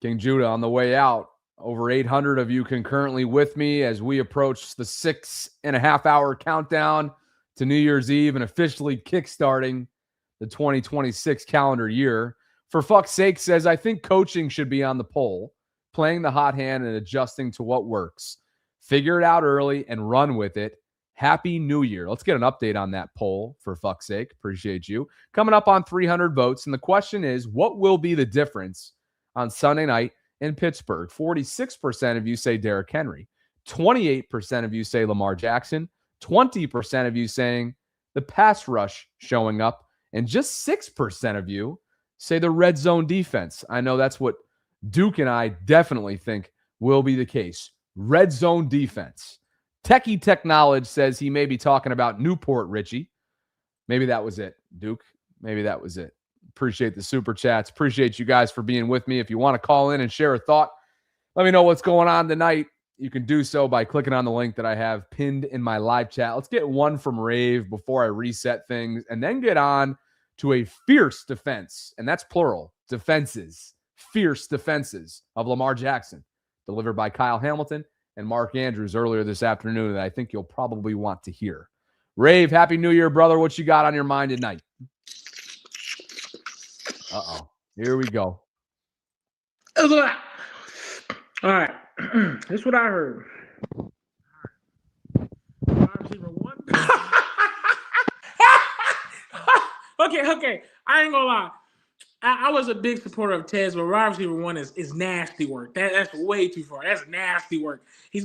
King Judah on the way out. Over 800 of you concurrently with me as we approach the 6.5-hour countdown to New Year's Eve and officially kickstarting the 2026 calendar year. For fuck's sake says, I think coaching should be on the poll, playing the hot hand and adjusting to what works. Figure it out early and run with it. Happy New Year. Let's get an update on that poll, for fuck's sake. Appreciate you. Coming up on 300 votes. And the question is, what will be the difference on Sunday night in Pittsburgh? 46% of you say Derrick Henry. 28% of you say Lamar Jackson. 20% of you saying the pass rush showing up. And just 6% of you say the red zone defense. I know that's what Duke and I definitely think will be the case. Red zone defense. Techie Tech Knowledge says he may be talking about Newport, Richie. Maybe that was it, Duke. Maybe that was it. Appreciate the super chats. Appreciate you guys for being with me. If you want to call in and share a thought, let me know what's going on tonight. You can do so by clicking on the link that I have pinned in my live chat. Let's get one from Rave before I reset things and then get on to a fierce defense, and that's plural, defenses, fierce defenses of Lamar Jackson, delivered by Kyle Hamilton and Mark Andrews earlier this afternoon that I think you'll probably want to hear. Rave, Happy New Year, brother. What you got on your mind tonight? Uh-oh. Here we go. All right. This is what I heard. Okay. I ain't gonna lie. I was a big supporter of Tez, but wide receiver 1 is nasty work. That's way too far. That's nasty work.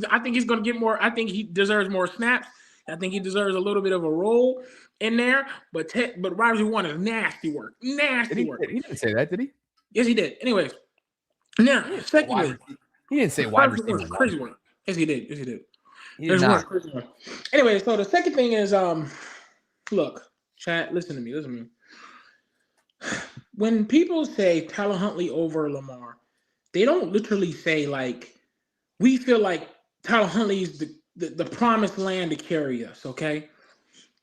I think he's gonna get more. I think he deserves more snaps. I think he deserves a little bit of a role in there. But wide receiver 1 is nasty work. Nasty work. He didn't say that, did he? Yes, he did. Anyways, now secondly, he didn't say wide receiver. Crazy work. Yes, he did. He did not. Anyway, so the second thing is, look, chat, listen to me. When people say Tyler Huntley over Lamar, they don't literally say, like, we feel like Tyler Huntley is the promised land to carry us, okay?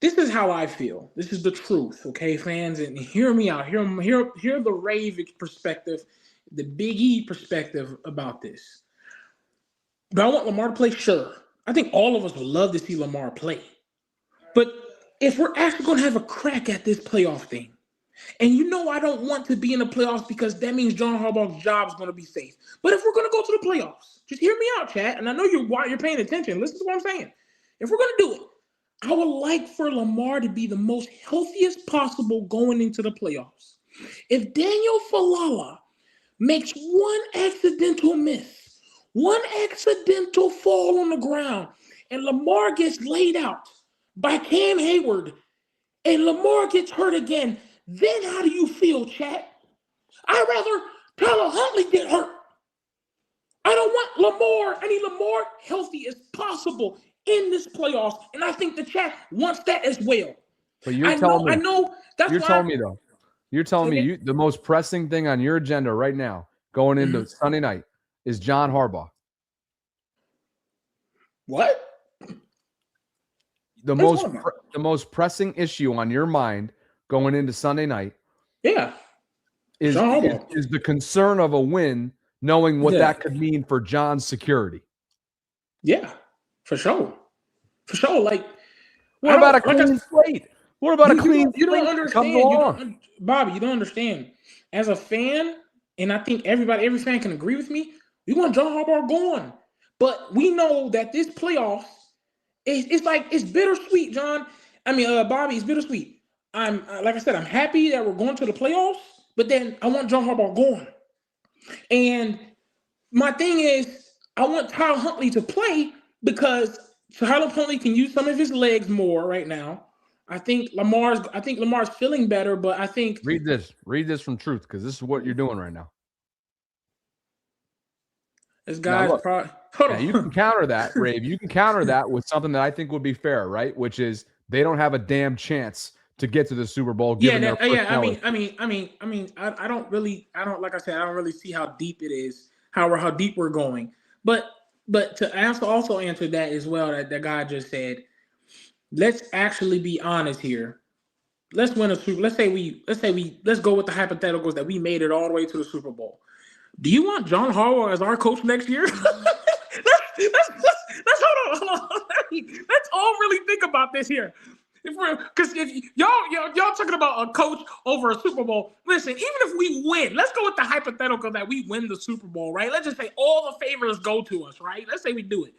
This is how I feel. This is the truth, okay, fans? And hear me out. Hear the Rave perspective, the Big E perspective about this. Do I want Lamar to play? Sure. I think all of us would love to see Lamar play. But if we're actually going to have a crack at this playoff thing, and I don't want to be in the playoffs because that means John Harbaugh's job is going to be safe. But if we're going to go to the playoffs, just hear me out, chat. And I know you're paying attention. Listen to what I'm saying. If we're going to do it, I would like for Lamar to be the most healthiest possible going into the playoffs. If Daniel Falala makes one accidental miss, one accidental fall on the ground, and Lamar gets laid out by Cam Hayward, and Lamar gets hurt again, then how do you feel, chat? I'd rather Tyler Huntley get hurt. I don't want I need Lamar healthy as possible in this playoffs, and I think the chat wants that as well. But you're telling me the most pressing thing on your agenda right now going into Sunday night is John Harbaugh. What? The most pressing issue on your mind going into Sunday night, is the concern of a win, knowing what that could mean for John's security. Yeah, for sure. Like, what about a clean slate? What about a clean slate? You don't understand. Bobby, you don't understand. As a fan, and I think every fan can agree with me, we want John Harbaugh going. But we know that this playoffs, it's bittersweet, John. Bobby, it's bittersweet. Like I said, I'm happy that we're going to the playoffs, but then I want John Harbaugh going. And my thing is, I want Tyler Huntley to play because Tyler Huntley can use some of his legs more right now. I think Lamar's feeling better, but I think read this from Truth, because this is what you're doing right now. This guy's probably you can counter that, Rave. You can counter that with something that I think would be fair, right? Which is they don't have a damn chance to get to the Super Bowl. I don't really see how deep it is, how deep we're going. But to also answer that as well, that guy just said, let's actually be honest here. Let's win a Super. Let's go with the hypotheticals that we made it all the way to the Super Bowl. Do you want John Harbaugh as our coach next year? Let's hold on. Let's all really think about this here. Because if y'all talking about a coach over a Super Bowl, listen, even if we win, let's go with the hypothetical that we win the Super Bowl, right? Let's just say all the favors go to us, right? Let's say we do it.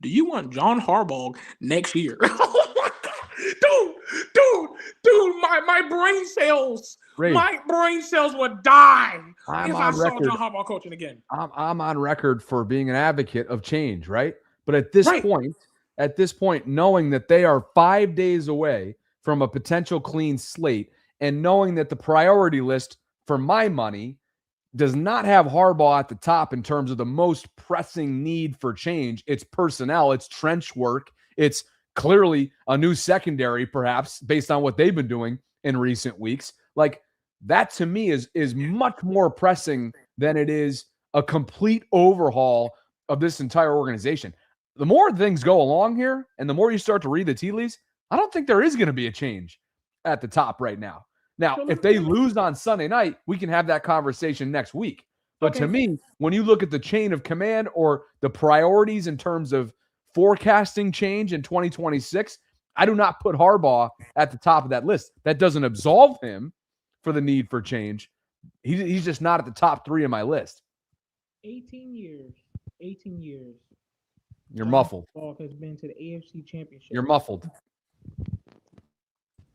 Do you want John Harbaugh next year? Oh my God. Dude, my brain cells, would die if I saw John Harbaugh coaching again. I'm on record for being an advocate of change, right? But at this point, knowing that they are 5 days away from a potential clean slate, and knowing that the priority list for my money does not have Harbaugh at the top in terms of the most pressing need for change. It's personnel, it's trench work, it's clearly a new secondary, perhaps, based on what they've been doing in recent weeks. Like, that to me is much more pressing than it is a complete overhaul of this entire organization. The more things go along here and the more you start to read the tea leaves, I don't think there is going to be a change at the top right now. Now, if they lose on Sunday night, we can have that conversation next week. But to me, when you look at the chain of command or the priorities in terms of forecasting change in 2026, I do not put Harbaugh at the top of that list. That doesn't absolve him for the need for change. He's just not at the top 3 of my list. 18 years. 18 years. You're muffled. Harbaugh has been to the AFC Championship. You're muffled.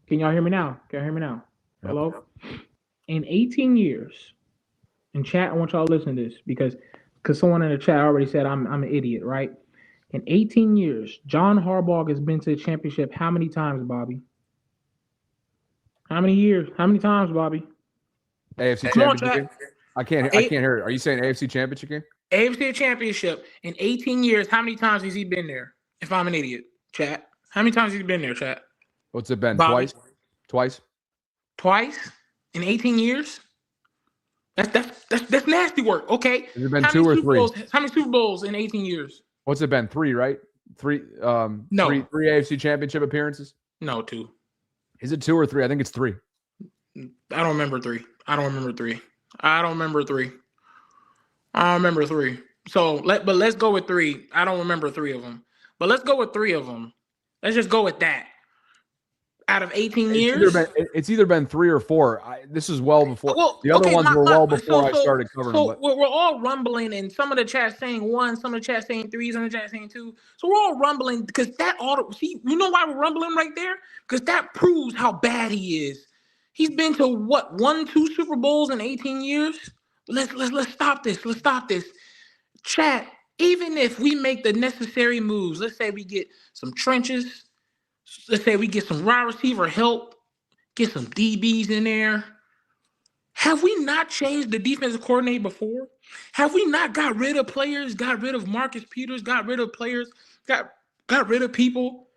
Can y'all hear me now? Can y'all hear me now? Yep. Hello? In 18 years, in chat, I want y'all to listen to this because someone in the chat already said I'm an idiot, right? In 18 years, John Harbaugh has been to the championship how many times, Bobby? How many years? How many times, Bobby? AFC Championship game? I can't hear it. Are you saying AFC Championship game? AFC Championship in 18 years, how many times has he been there? If I'm an idiot, chat. How many times has he been there, chat? What's it been? Bobby? Twice? Twice in 18 years? That's nasty work. Okay. Has it been 2 or 3? How many Super Bowls in 18 years? What's it been? 3, right? 3 no. 3 AFC Championship appearances? No, 2. Is it 2 or 3? I think it's 3. I don't remember 3. I don't remember 3. So let's go with 3. I don't remember 3 of them. But let's go with 3 of them. Let's just go with that. Out of 18 years? It's either been 3 or 4. This is well before. The other ones were well before I started covering them. So we're all rumbling, and some of the chat saying 1, some of the chat saying 3, some of the chat saying 2. So we're all rumbling because see, you know why we're rumbling right there? Because that proves how bad he is. He's been to what, 1, 2 Super Bowls in 18 years? Let's stop this. Let's stop this. Chat, even if we make the necessary moves, let's say we get some trenches. Let's say we get some wide receiver help, get some DBs in there. Have we not changed the defensive coordinator before? Have we not got rid of players, got rid of Marcus Peters, got rid of players, got rid of people?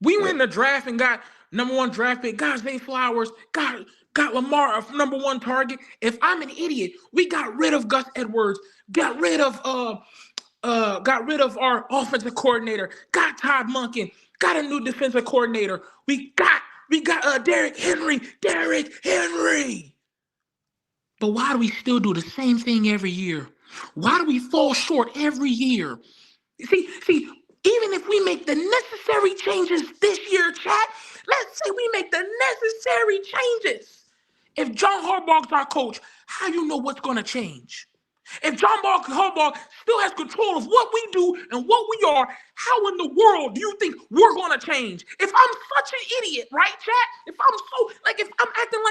We went in the draft and got number 1 draft pick, got Zay Flowers, got Lamar a number 1 target. If I'm an idiot, we got rid of Gus Edwards, got rid of our offensive coordinator, got Todd Monken, got a new defensive coordinator. We got Derrick Henry. But why do we still do the same thing every year? Why do we fall short every year? See, even if we make the necessary changes this year, chat, let's say we make the necessary changes. If John Harbaugh's our coach, how you know what's going to change? If John Harbaugh still has control of what we do and what we are, how in the world do you think we're going to change? If I'm such an idiot, right, chat? If I'm acting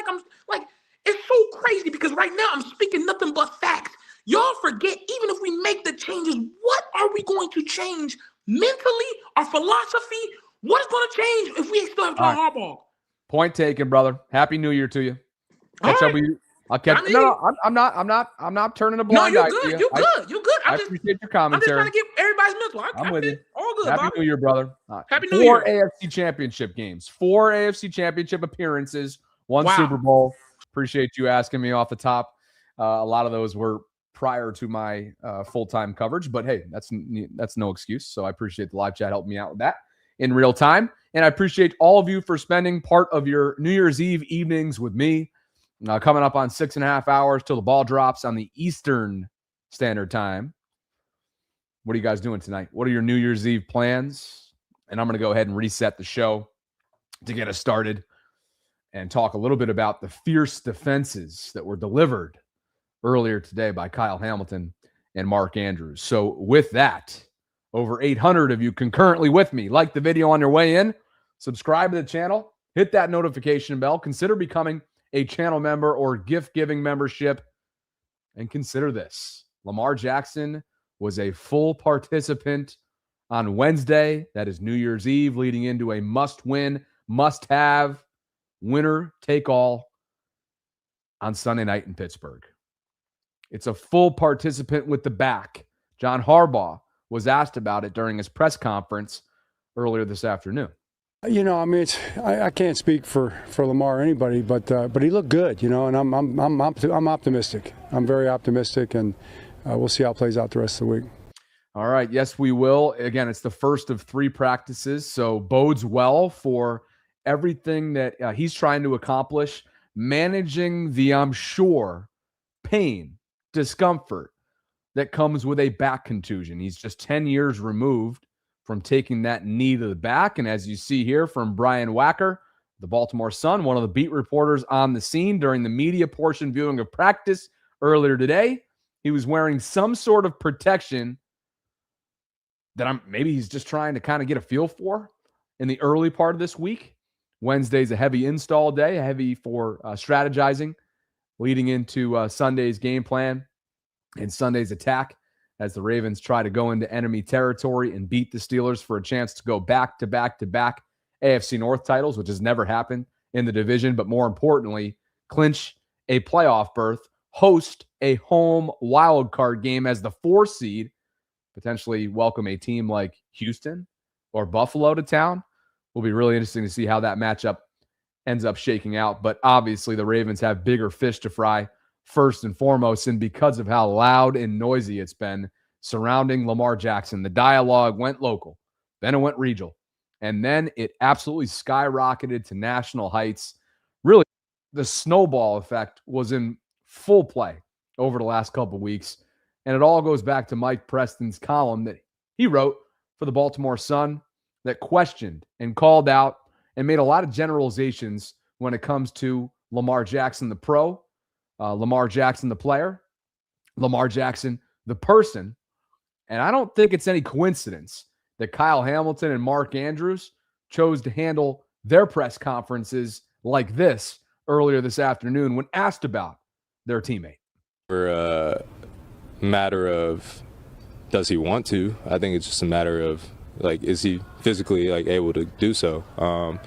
like it's so crazy because right now I'm speaking nothing but facts. Y'all forget, even if we make the changes, what are we going to change mentally? Our philosophy? What is going to change if we still have John Harbaugh? Point taken, brother. Happy New Year to you. Catch up with you. I'll catch. I'm not turning a blind eye. No, you're good. You're good. I appreciate your commentary. I'm just trying to get everybody's mental. I'm with you. All good. Happy Bobby. New Year, brother. Happy New Year. 4 AFC Championship games, 4 AFC Championship appearances, 1 Super Bowl. Appreciate you asking me off the top. A lot of those were prior to my full-time coverage, but hey, that's no excuse. So I appreciate the live chat helping me out with that in real time, and I appreciate all of you for spending part of your New Year's Eve evenings with me. Coming up on 6.5 hours till the ball drops on the Eastern Standard Time. What are you guys doing tonight? What are your New Year's Eve plans? And I'm going to go ahead and reset the show to get us started and talk a little bit about the fierce defenses that were delivered earlier today by Kyle Hamilton and Mark Andrews. So with that, over 800 of you concurrently with me. Like the video on your way in, subscribe to the channel, hit that notification bell, consider becoming a channel member or gift-giving membership, and consider this. Lamar Jackson was a full participant on Wednesday. That is New Year's Eve, leading into a must-win, must-have, winner-take-all on Sunday night in Pittsburgh. It's a full participant with the back. John Harbaugh was asked about it during his press conference earlier this afternoon. You know, I mean, I can't speak for Lamar or anybody, but he looked good, you know, and I'm optimistic. I'm very optimistic, and we'll see how it plays out the rest of the week. All right. Yes, we will. Again, it's the first of 3 practices, so bodes well for everything that he's trying to accomplish, managing the, I'm sure, pain, discomfort that comes with a back contusion. He's just 10 years removed from taking that knee to the back. And as you see here from Brian Wacker, the Baltimore Sun, one of the beat reporters on the scene during the media portion viewing of practice earlier today, he was wearing some sort of protection that maybe he's just trying to kind of get a feel for in the early part of this week. Wednesday's a heavy install day, heavy for strategizing, leading into Sunday's game plan and Sunday's attack as the Ravens try to go into enemy territory and beat the Steelers for a chance to go back-to-back-to-back AFC North titles, which has never happened in the division, but more importantly, clinch a playoff berth, host a home wild card game as the 4 seed, potentially welcome a team like Houston or Buffalo to town. Will be really interesting to see how that matchup ends up shaking out. But obviously the Ravens have bigger fish to fry first and foremost, and because of how loud and noisy it's been surrounding Lamar Jackson, the dialogue went local, then it went regional, and then it absolutely skyrocketed to national heights. Really, the snowball effect was in full play over the last couple of weeks. And it all goes back to Mike Preston's column that he wrote for the Baltimore Sun that questioned and called out and made a lot of generalizations when it comes to Lamar Jackson, the pro, Lamar Jackson, the player, Lamar Jackson, the person. And I don't think it's any coincidence that Kyle Hamilton and Mark Andrews chose to handle their press conferences like this earlier this afternoon when asked about their teammate. For matter of does he want to? I think it's just a matter of like, is he physically like able to do so? And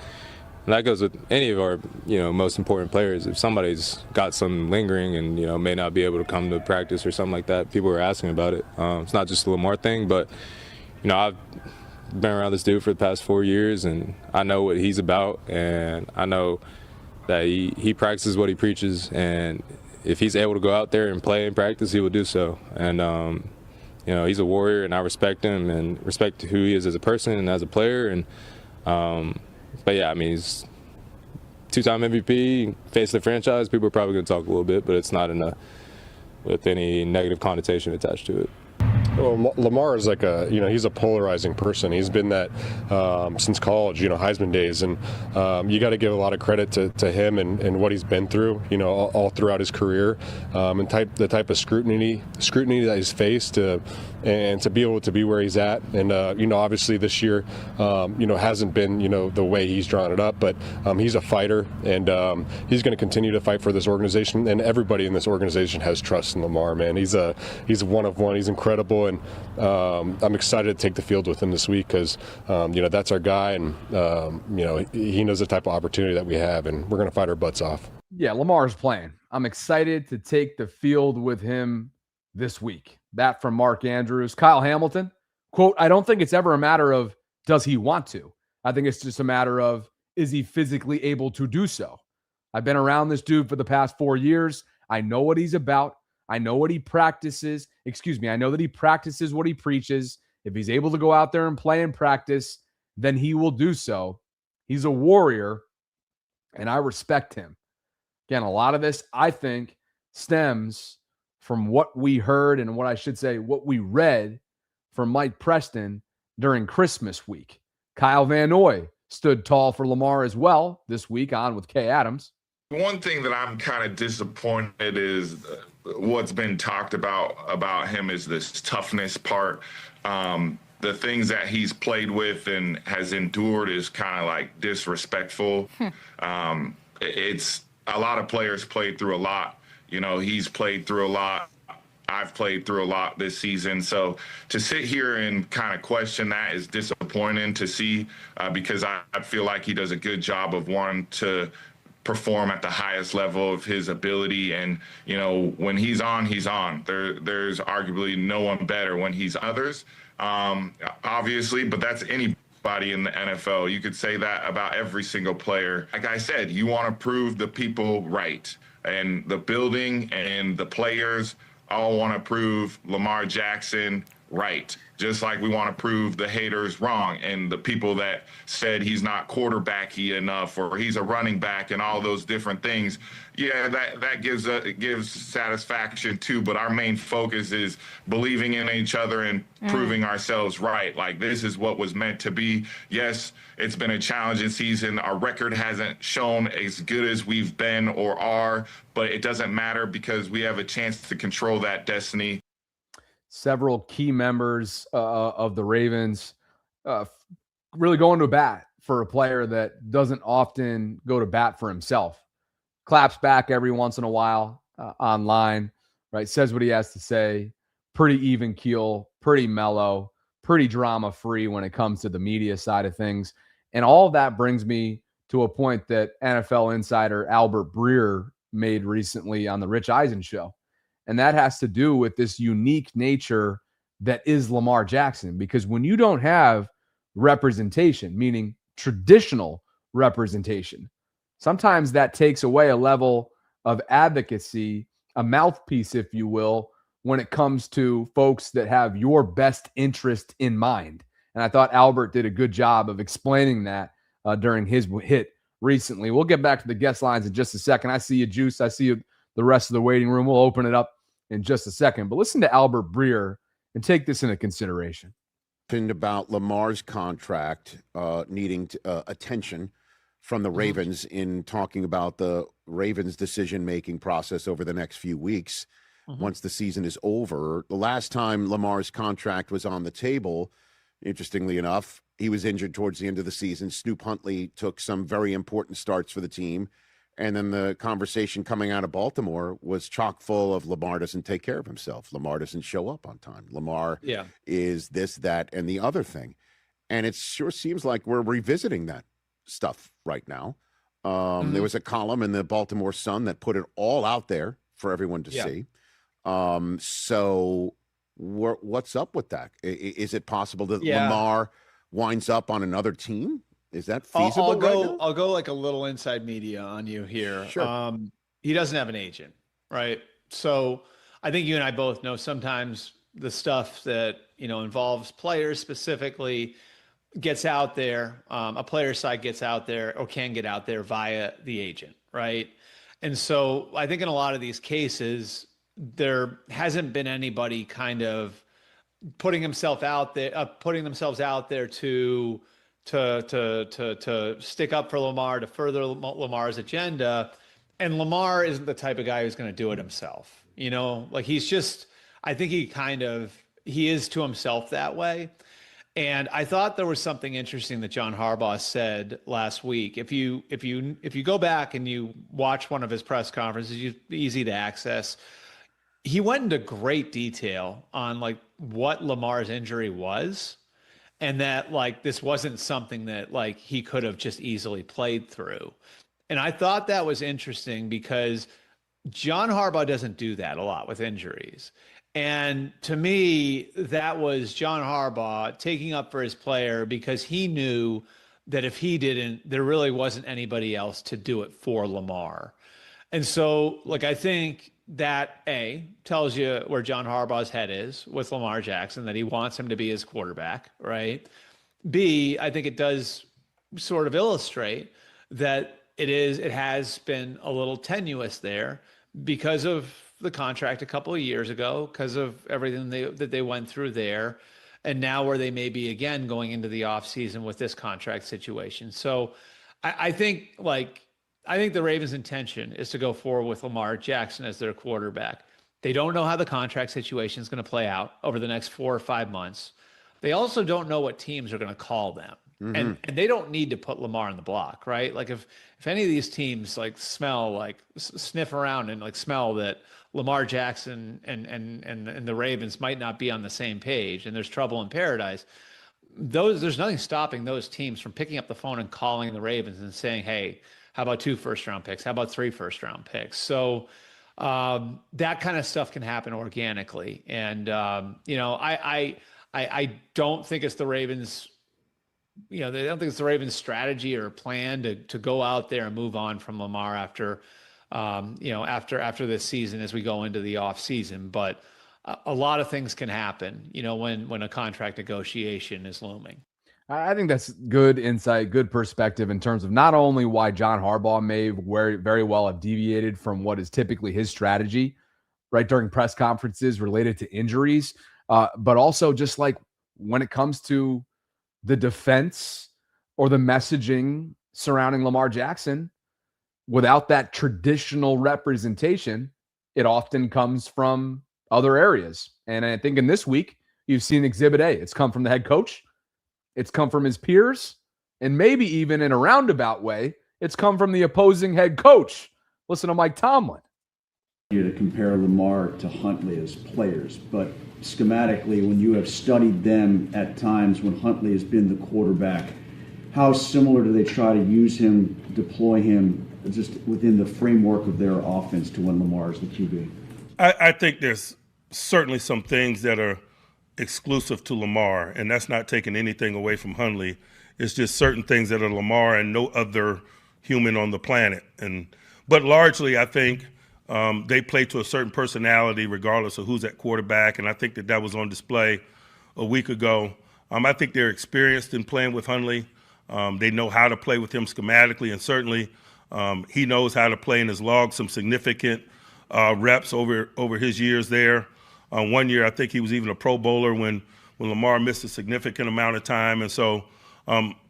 that goes with any of our, most important players. If somebody's got some lingering and, may not be able to come to practice or something like that, people are asking about it. It's not just a Lamar thing, but, I've been around this dude for the past 4 years and I know what he's about, and I know that he practices what he preaches, and if he's able to go out there and play and practice, he will do so. And, he's a warrior, and I respect him and respect who he is as a person and as a player. And, but yeah, I mean, he's 2-time MVP, face of the franchise. People are probably going to talk a little bit, but it's not with any negative connotation attached to it. Well, Lamar is like he's a polarizing person. He's been that since college, Heisman days. And you got to give a lot of credit to him and what he's been through, all throughout his career, and the type of scrutiny that he's faced and to be able to be where he's at. And, obviously this year, hasn't been, the way he's drawn it up, but he's a fighter, and he's going to continue to fight for this organization. And everybody in this organization has trust in Lamar, man. He's one of one. He's incredible. And I'm excited to take the field with him this week because, that's our guy, and, he knows the type of opportunity that we have, and we're going to fight our butts off. Yeah, Lamar's playing. I'm excited to take the field with him this week. That from Mark Andrews. Kyle Hamilton, quote, I don't think it's ever a matter of does he want to. I think it's just a matter of is he physically able to do so. I've been around this dude for the past 4 years. I know what he's about. I know what he practices. I know that he practices what he preaches. If he's able to go out there and play and practice, then he will do so. He's a warrior, and I respect him. Again, a lot of this, I think, stems from what we heard and what we read from Mike Preston during Christmas week. Kyle Van Noy stood tall for Lamar as well this week on with Kay Adams. One thing that I'm kind of disappointed is what's been talked about him is this toughness part. The things that he's played with and has endured is kind of like disrespectful. It's a lot of players played through a lot. He's played through a lot. I've played through a lot this season. So to sit here and kind of question that is disappointing to see because I feel like he does a good job of wanting to perform at the highest level of his ability. And, you know, when he's on, he's on. There's arguably no one better when he's others, obviously, but that's anybody in the NFL. You could say that about every single player. Like I said, you want to prove the people right, and the building and the players all want to prove Lamar Jackson right, just like we want to prove the haters wrong and the people that said he's not quarterbacky enough or he's a running back and all those different things. Yeah, that gives satisfaction too, but our main focus is believing in each other and proving ourselves right. Like, this is what was meant to be. Yes, it's been a challenging season. Our record hasn't shown as good as we've been or are, but it doesn't matter because we have a chance to control that destiny. Several key members of the Ravens really going to bat for a player that doesn't often go to bat for himself. Claps back every once in a while online, right? Says what he has to say. Pretty even keel, pretty mellow, pretty drama-free when it comes to the media side of things. And all of that brings me to a point that NFL insider Albert Breer made recently on the Rich Eisen show. And that has to do with this unique nature that is Lamar Jackson. Because when you don't have representation, meaning traditional representation, sometimes that takes away a level of advocacy, a mouthpiece, if you will, when it comes to folks that have your best interest in mind. And I thought Albert did a good job of explaining that during his hit recently. We'll get back to the guest lines in just a second. I see you, Juice. I see you, the rest of the waiting room. We'll open it up in just a second. But listen to Albert Breer and take this into consideration. About Lamar's contract needing attention from the Ravens in talking about the Ravens' decision-making process over the next few weeks once the season is over. The last time Lamar's contract was on the table, interestingly enough, he was injured towards the end of the season. Snoop Huntley took some very important starts for the team. And then the conversation coming out of Baltimore was chock full of Lamar doesn't take care of himself. Lamar doesn't show up on time. Lamar is this, that, and the other thing. And it sure seems like we're revisiting that stuff right now. There was a column in the Baltimore Sun that put it all out there for everyone to see. So what's up with that? Is it possible that Lamar winds up on another team? Is that feasible? I'll go like a little inside media on you here. Sure. He doesn't have an agent, right? So I think you and I both know sometimes the stuff that, you know, involves players specifically gets out there. A player's side gets out there or can get out there via the agent, right? And so I think in a lot of these cases, there hasn't been anybody kind of putting themselves out there to stick up for Lamar, to further Lamar's agenda. And Lamar isn't the type of guy who's going to do it himself. You know, like he's just, I think he is to himself that way. And I thought there was something interesting that John Harbaugh said last week. If you go back and you watch one of his press conferences, easy to access, he went into great detail on like what Lamar's injury was. And that like this wasn't something that like he could have just easily played through. And I thought that was interesting because John Harbaugh doesn't do that a lot with injuries. And to me, that was John Harbaugh taking up for his player because he knew that if he didn't, there really wasn't anybody else to do it for Lamar. And so, like, I think that tells you where John Harbaugh's head is with Lamar Jackson, that he wants him to be his quarterback, right? B, I think it does sort of illustrate that it has been a little tenuous there because of the contract a couple of years ago, because of everything that they went through there, and now where they may be again going into the offseason with this contract situation. So I think the Ravens' intention is to go forward with Lamar Jackson as their quarterback. They don't know how the contract situation is going to play out over the next 4 or 5 months. They also don't know what teams are going to call them. And they don't need to put Lamar on the block, right? Like if any of these teams like sniff around and like smell that Lamar Jackson and the Ravens might not be on the same page and there's trouble in paradise, there's nothing stopping those teams from picking up the phone and calling the Ravens and saying, hey, How about 2 first-round picks? How about 3 first-round picks? So that kind of stuff can happen organically. And, I don't think it's the Ravens, they don't think it's the Ravens strategy or plan to go out there and move on from Lamar after this season as we go into the off season. But a lot of things can happen, when a contract negotiation is looming. I think that's good insight, good perspective in terms of not only why John Harbaugh may very well have deviated from what is typically his strategy, right, during press conferences related to injuries, but also just like when it comes to the defense or the messaging surrounding Lamar Jackson, without that traditional representation, it often comes from other areas. And I think in this week, you've seen Exhibit A. It's come from the head coach. It's come from his peers. And maybe even in a roundabout way, it's come from the opposing head coach. Listen to Mike Tomlin. To compare Lamar to Huntley as players, but schematically, when you have studied them at times when Huntley has been the quarterback, how similar do they try to use him, deploy him, just within the framework of their offense to when Lamar is the QB? I think there's certainly some things that are exclusive to Lamar, and that's not taking anything away from Huntley. It's just certain things that are Lamar and no other human on the planet. But largely, I think they play to a certain personality regardless of who's at quarterback, and I think that was on display a week ago. I think they're experienced in playing with Huntley. They know how to play with him schematically, and certainly he knows how to play in his log some significant reps over his years there. One year, I think he was even a Pro Bowler when Lamar missed a significant amount of time. And so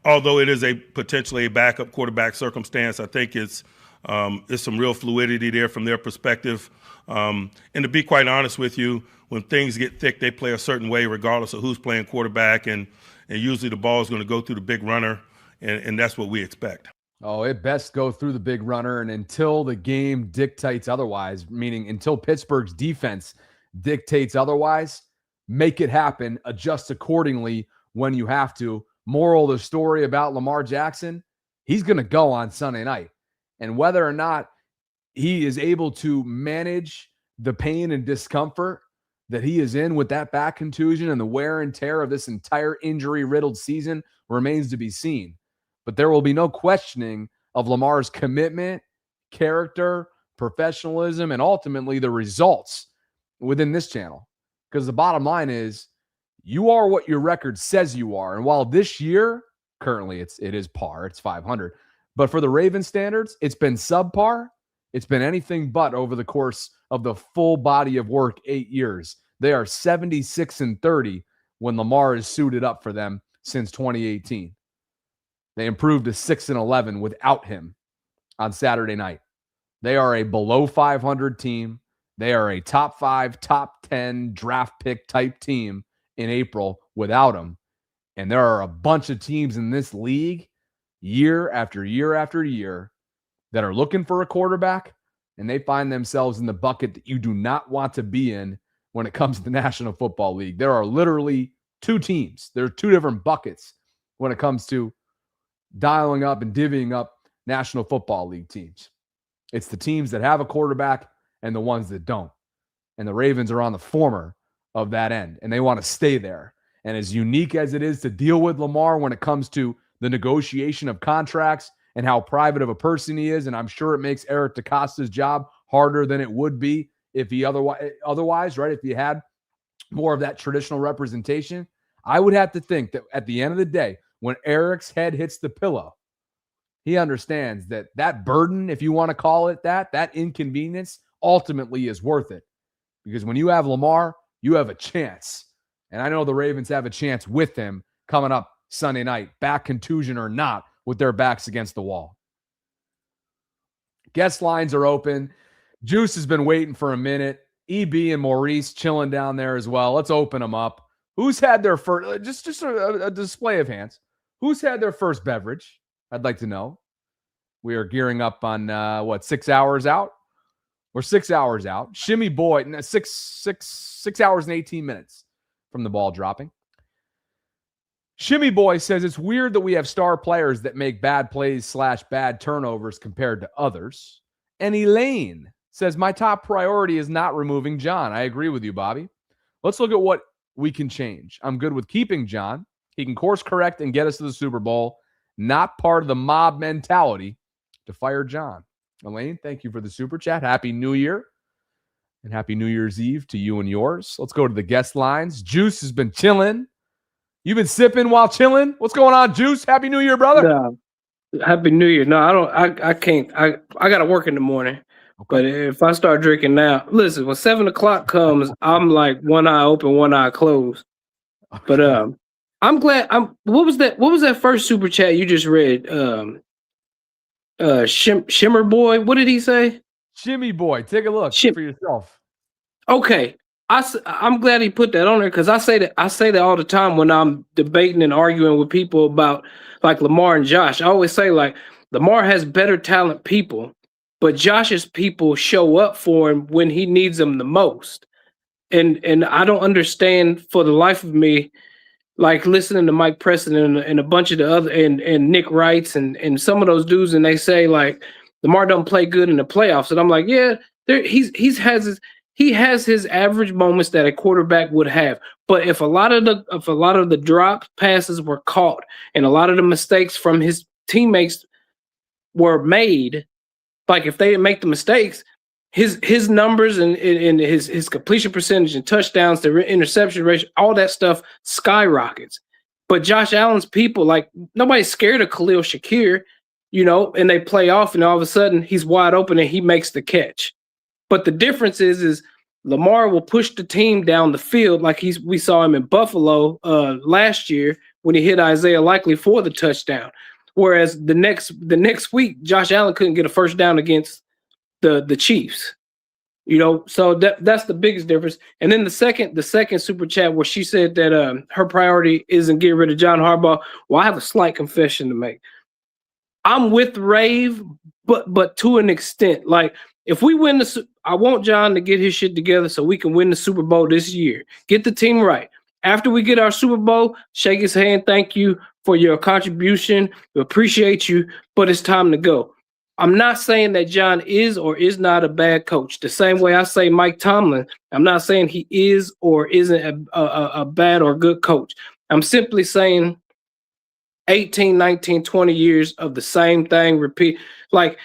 although it is potentially a backup quarterback circumstance, I think it's some real fluidity there from their perspective. And to be quite honest with you, when things get thick, they play a certain way regardless of who's playing quarterback. And usually the ball is going to go through the big runner, and that's what we expect. Oh, it best go through the big runner. And until the game dictates otherwise, meaning until Pittsburgh's defense dictates otherwise, make it happen, adjust accordingly when you have to. Moral of the story about Lamar Jackson, he's going to go on Sunday night. And whether or not he is able to manage the pain and discomfort that he is in with that back contusion and the wear and tear of this entire injury-riddled season remains to be seen. But there will be no questioning of Lamar's commitment, character, professionalism, and ultimately the results within this channel. Because the bottom line is, you are what your record says you are. And while this year, currently it is par, it's 500. But for the Ravens standards, it's been subpar. It's been anything but over the course of the full body of work, 8 years. They are 76-30 when Lamar is suited up for them since 2018. They improved to 6-11 without him on Saturday night. They are a below 500 team. They are a top 5, top 10 draft pick type team in April without him. And there are a bunch of teams in this league year after year after year that are looking for a quarterback, and they find themselves in the bucket that you do not want to be in when it comes to the National Football League. There are literally 2 teams. There are 2 different buckets when it comes to dialing up and divvying up National Football League teams. It's the teams that have a quarterback and the ones that don't. And the Ravens are on the former of that end, and they want to stay there. And as unique as it is to deal with Lamar when it comes to the negotiation of contracts and how private of a person he is, and I'm sure it makes Eric DeCosta's job harder than it would be if he otherwise, right? If he had more of that traditional representation, I would have to think that at the end of the day, when Eric's head hits the pillow, he understands that that burden, if you want to call it that inconvenience ultimately is worth it. Because when you have Lamar, you have a chance. And I know the Ravens have a chance with him coming up Sunday night, back contusion or not, with their backs against the wall. Guest lines are open. Juice has been waiting for a minute. EB and Maurice chilling down there as well. Let's open them up. Who's had their first, just a display of hands. Who's had their first beverage? I'd like to know. We are gearing up on 6 hours out? We're 6 hours out. Shimmy Boy, 6 hours and 18 minutes from the ball dropping. Shimmy Boy says it's weird that we have star players that make bad plays / bad turnovers compared to others. And Elaine says, my top priority is not removing John. I agree with you, Bobby. Let's look at what we can change. I'm good with keeping John. He can course correct and get us to the Super Bowl. Not part of the mob mentality to fire John. Elaine, thank you for the super chat. Happy New Year. And happy New Year's Eve to you and yours. Let's go to the guest lines. Juice has been chilling. You've been sipping while chilling. What's going on, Juice? Happy New Year, brother. No, Happy New Year. No, I don't. I can't. I got to work in the morning. Okay. But if I start drinking now, listen. When 7 o'clock comes, I'm like one eye open, one eye closed. Okay. But I'm glad. What was that? What was that first super chat you just read? Shimmer Boy. What did he say? Shimmy Boy. Take a look for yourself. Okay. I'm glad he put that on there because I say that all the time when I'm debating and arguing with people about like Lamar and Josh. I always say like Lamar has better talent people, but Josh's people show up for him when he needs them the most. And I don't understand for the life of me, like listening to Mike Preston and a bunch of the other and Nick Wrights and some of those dudes, and they say like Lamar don't play good in the playoffs, and I'm like, yeah, he has his average moments that a quarterback would have. But if a lot of the drop passes were caught and a lot of the mistakes from his teammates were made, like if they didn't make the mistakes, his numbers and his completion percentage and touchdowns, the interception ratio, all that stuff skyrockets. But Josh Allen's people, like nobody's scared of Khalil Shakir, and they play off and all of a sudden he's wide open and he makes the catch. But the difference is Lamar will push the team down the field like we saw him in Buffalo last year when he hit Isaiah Likely for the touchdown. Whereas the next week, Josh Allen couldn't get a first down against the Chiefs. So that's the biggest difference. And then the second super chat where she said that her priority isn't getting rid of John Harbaugh. Well, I have a slight confession to make. I'm with Rave, but to an extent. Like if we win I want John to get his shit together so we can win the Super Bowl this year. Get the team right. After we get our Super Bowl, shake his hand. Thank you for your contribution. We appreciate you, but it's time to go. I'm not saying that John is or is not a bad coach. The same way I say Mike Tomlin, I'm not saying he is or isn't a bad or good coach. I'm simply saying 18, 19, 20 years of the same thing, repeat. Like,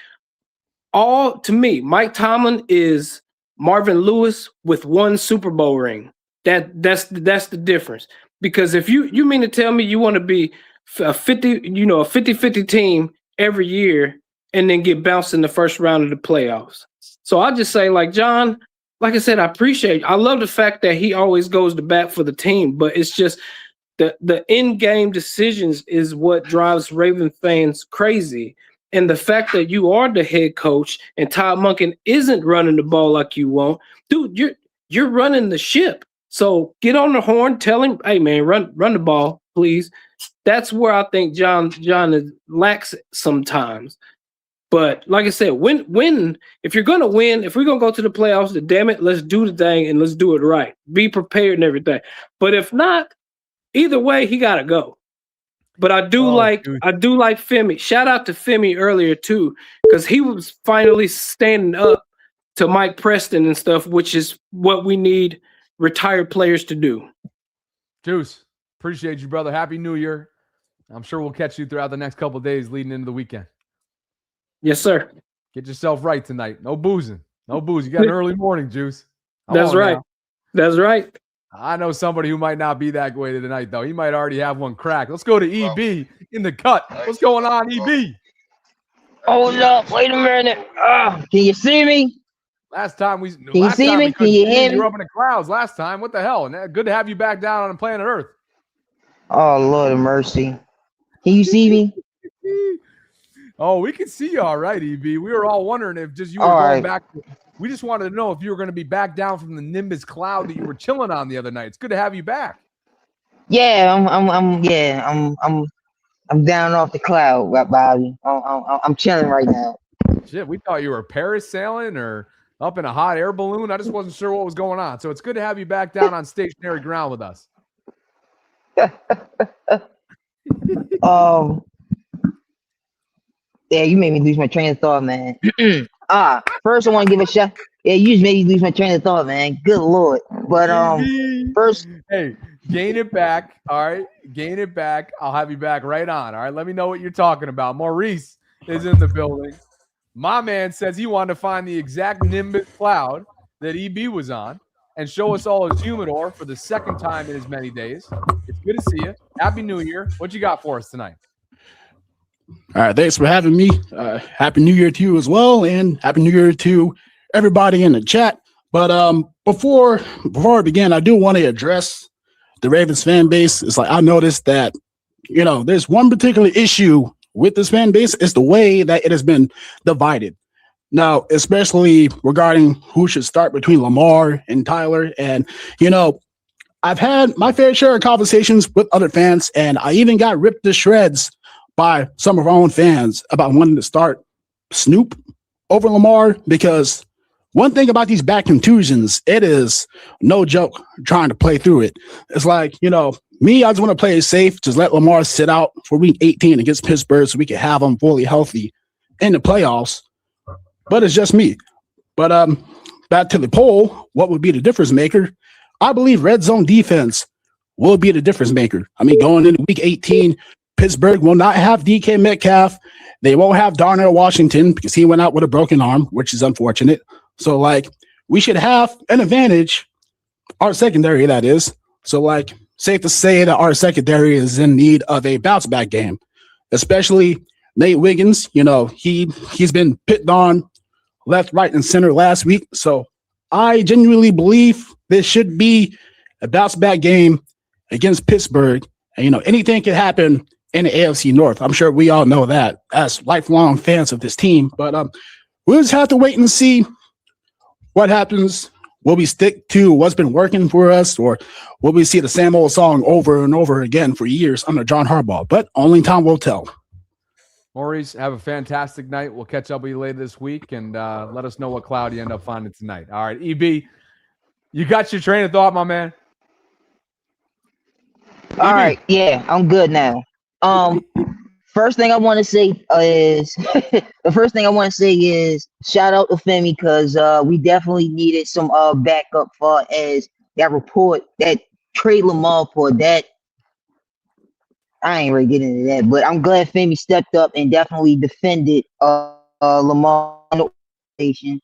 to me, Mike Tomlin is Marvin Lewis with one Super Bowl ring. That's the difference. Because if you mean to tell me you want to be a 50-50 team every year and then get bounced in the first round of the playoffs. So I just say, like, John, like I said, I love the fact that he always goes to bat for the team, but it's just the in-game decisions is what drives Raven fans crazy. And the fact that you are the head coach and Todd Monken isn't running the ball like you want, dude, you're running the ship. So get on the horn, tell him, hey man, run the ball, please. That's where I think John lacks sometimes. But like I said, if you're gonna win, if we're gonna go to the playoffs, then damn it, let's do the thing and let's do it right. Be prepared and everything. But if not, either way, he gotta go. But I do like Femi. Shout out to Femi earlier too, because he was finally standing up to Mike Preston and stuff, which is what we need retired players to do. Juice, appreciate you, brother. Happy New Year. I'm sure we'll catch you throughout the next couple of days leading into the weekend. Yes, sir. Get yourself right tonight. No boozing. No booze. You got an early morning, Juice. That's right. That's right. I know somebody who might not be that way tonight, though. He might already have one cracked. Let's go to EB in the cut. What's going on, EB? Hold up. Wait a minute. Can you see me? Last time we Can you see me? Can you hear me? You were up in the clouds last time. What the hell? And good to have you back down on planet Earth. Oh, Lord of mercy. Can you see me? Oh, we can see you all right, EB. We were all wondering if just you were going back. We just wanted to know if you were going to be back down from the Nimbus cloud that you were chilling on the other night. It's good to have you back. Yeah, I'm down off the cloud, Bobby. I'm chilling right now. Shit, we thought you were parasailing or up in a hot air balloon. I just wasn't sure what was going on. So it's good to have you back down on stationary ground with us. Um, yeah, you made me lose my train of thought, man. First I want to give a shout. Yeah, you just made me lose my train of thought, man. Good lord. But first, hey, gain it back. All right, gain it back. I'll have you back right on. All right, let me know what you're talking about. Maurice is in the building. My man says he wanted to find the exact Nimbus cloud that EB was on and show us all his humidor for the second time in as many days. It's good to see you. Happy New Year. What you got for us tonight? All right, thanks for having me. Happy New Year to you as well, and Happy New Year to everybody in the chat. But before I begin, I do want to address the Ravens fan base. It's like I noticed that there's one particular issue with this fan base. It's the way that it has been divided. Now, especially regarding who should start between Lamar and Tyler, and I've had my fair share of conversations with other fans, and I even got ripped to shreds by some of our own fans about wanting to start Snoop over Lamar, because one thing about these back contusions, it is no joke trying to play through it. It's like, me, I just want to play it safe. Just let Lamar sit out for week 18 against Pittsburgh so we can have him fully healthy in the playoffs. But it's just me. But back to the poll, what would be the difference maker? I believe red zone defense will be the difference maker. I mean, going into week 18, Pittsburgh will not have DK Metcalf. They won't have Darnell Washington because he went out with a broken arm, which is unfortunate. So, we should have an advantage, our secondary, that is. So, safe to say that our secondary is in need of a bounce-back game, especially Nate Wiggins. He's been picked on left, right, and center last week. So, I genuinely believe this should be a bounce-back game against Pittsburgh. And, anything can happen in the AFC North. I'm sure we all know that as lifelong fans of this team. But we'll just have to wait and see what happens. Will we stick to what's been working for us, or will we see the same old song over and over again for years under John Harbaugh? But only time will tell. Maurice, have a fantastic night. We'll catch up with you later this week, and let us know what cloud you end up finding tonight. All right, EB, you got your train of thought, my man? all right, yeah, I'm good now. First thing I want to say is shout out to Femi, because we definitely needed some backup for as that report, that trade Lamar for that. I ain't really getting into that, but I'm glad Femi stepped up and definitely defended Lamar on the organization.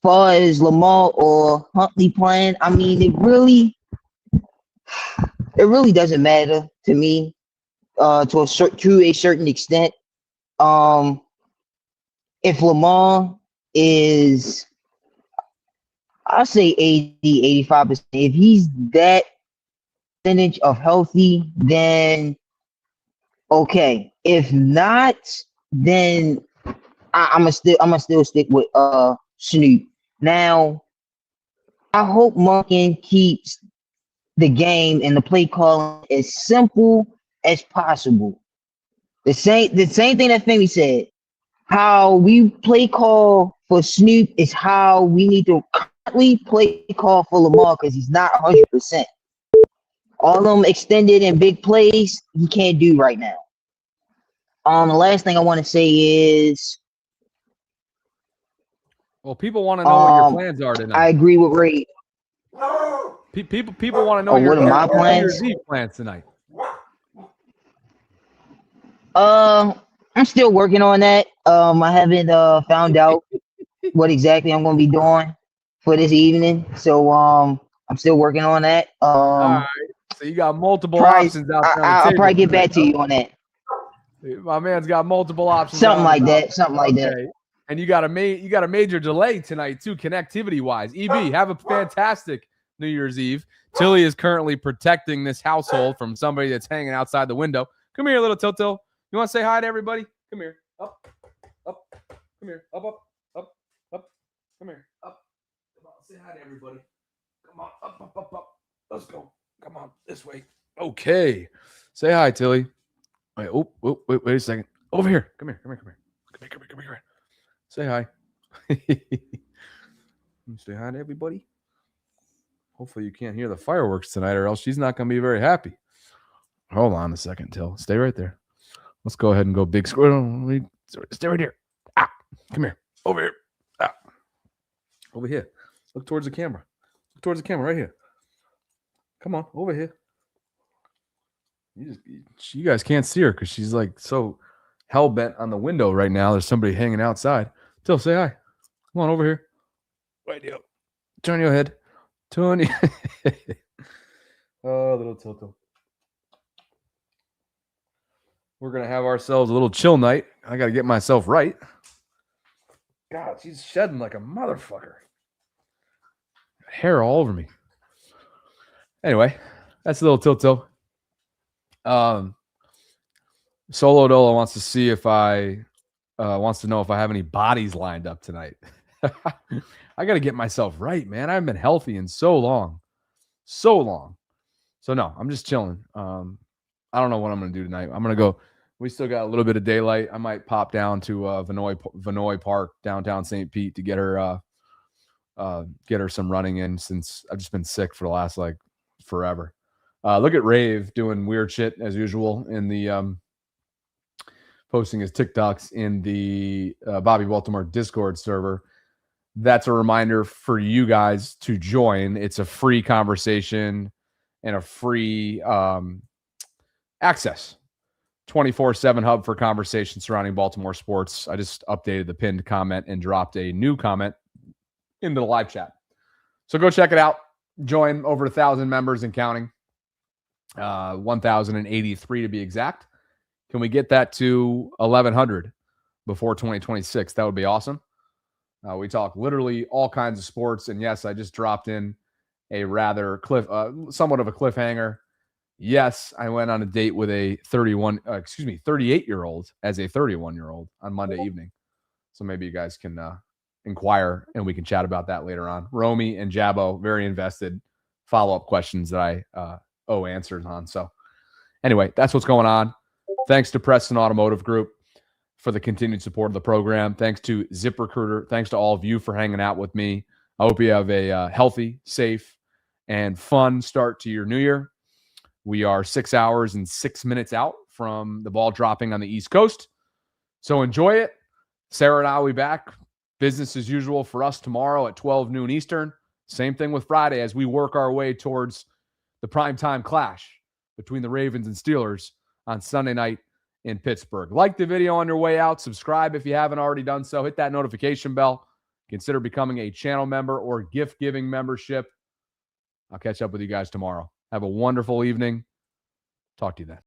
Far as Lamar or Huntley playing, I mean, it really doesn't matter to me. To a certain extent, if Lamar is, I'll say 80-85%, if he's that percentage of healthy, then okay. If not, then I'm gonna still stick with Snoop. Now, I hope Markin keeps the game and the play calling as simple as possible. The same thing that Femi said. How we play call for Snoop is how we need to currently play call for Lamar, because he's not 100%. All them extended and big plays he can't do right now. The last thing I want to say is, well, people want to know what your plans are tonight. I agree with Ray. People want to know your New Year's Eve plans tonight. I'm still working on that. I haven't found out what exactly I'm gonna be doing for this evening. So I'm still working on that. All right. So you got multiple options out there. I'll probably get back to you on that. My man's got multiple options. Something like that. And you got a major delay tonight too, connectivity wise. EB, have a fantastic New Year's Eve. Tilly is currently protecting this household from somebody that's hanging outside the window. Come here, little Tiltil. You want to say hi to everybody? Come here. Up. Come here. Up. Come here. Up. Come on. Say hi to everybody. Come on. Up. Let's go. Come on. This way. Okay. Say hi, Tilly. Wait. Wait a second. Over here. Come here. Say hi. Say hi to everybody. Hopefully you can't hear the fireworks tonight, or else she's not going to be very happy. Hold on a second, Till. Stay right there. Let's go ahead and go big screen. Stay right here. Come here. Over here. Over here. Look towards the camera. Look towards the camera right here. Come on, over here. You guys can't see her because she's like so hell bent on the window right now. There's somebody hanging outside. Till, say hi. Come on over here. Right here. Turn your head. Turn your Oh, little Tilto. We're gonna have ourselves a little chill night. I gotta get myself right. God, she's shedding like a motherfucker. Hair all over me. Anyway, that's a little Tilto. Solo Dolo wants to see if wants to know if I have any bodies lined up tonight. I got to get myself right, man. I haven't been healthy in so long. So no, I'm just chilling. I don't know what I'm going to do tonight. I'm going to go. We still got a little bit of daylight. I might pop down to Vinoy Park, downtown St. Pete, to get her some running in, since I've just been sick for the last forever. Look at Rave doing weird shit as usual in the posting his TikToks in the Bobby Baltimore Discord server. That's a reminder for you guys to join. It's a free conversation and a free access. 24/7 hub for conversation surrounding Baltimore sports. I just updated the pinned comment and dropped a new comment into the live chat. So go check it out. Join. Over 1,000 members and counting. 1,083 to be exact. Can we get that to 1,100 before 2026? That would be awesome. We talk literally all kinds of sports. And yes, I just dropped in a rather somewhat of a cliffhanger. Yes, I went on a date with a 38-year-old as a 31-year-old on Monday evening. So maybe you guys can inquire and we can chat about that later on. Romy and Jabbo, very invested. Follow-up questions that I owe answers on. So anyway, that's what's going on. Thanks to Preston Automotive Group for the continued support of the program. Thanks to ZipRecruiter. Thanks to all of you for hanging out with me. I hope you have a healthy, safe, and fun start to your new year. We are 6 hours and 6 minutes out from the ball dropping on the East Coast. So enjoy it. Sarah and I will be back. Business as usual for us tomorrow at 12 noon Eastern. Same thing with Friday as we work our way towards the primetime clash between the Ravens and Steelers on Sunday night in Pittsburgh. Like the video on your way out. Subscribe if you haven't already done so. Hit that notification bell. Consider becoming a channel member or gift-giving membership. I'll catch up with you guys tomorrow. Have a wonderful evening. Talk to you then.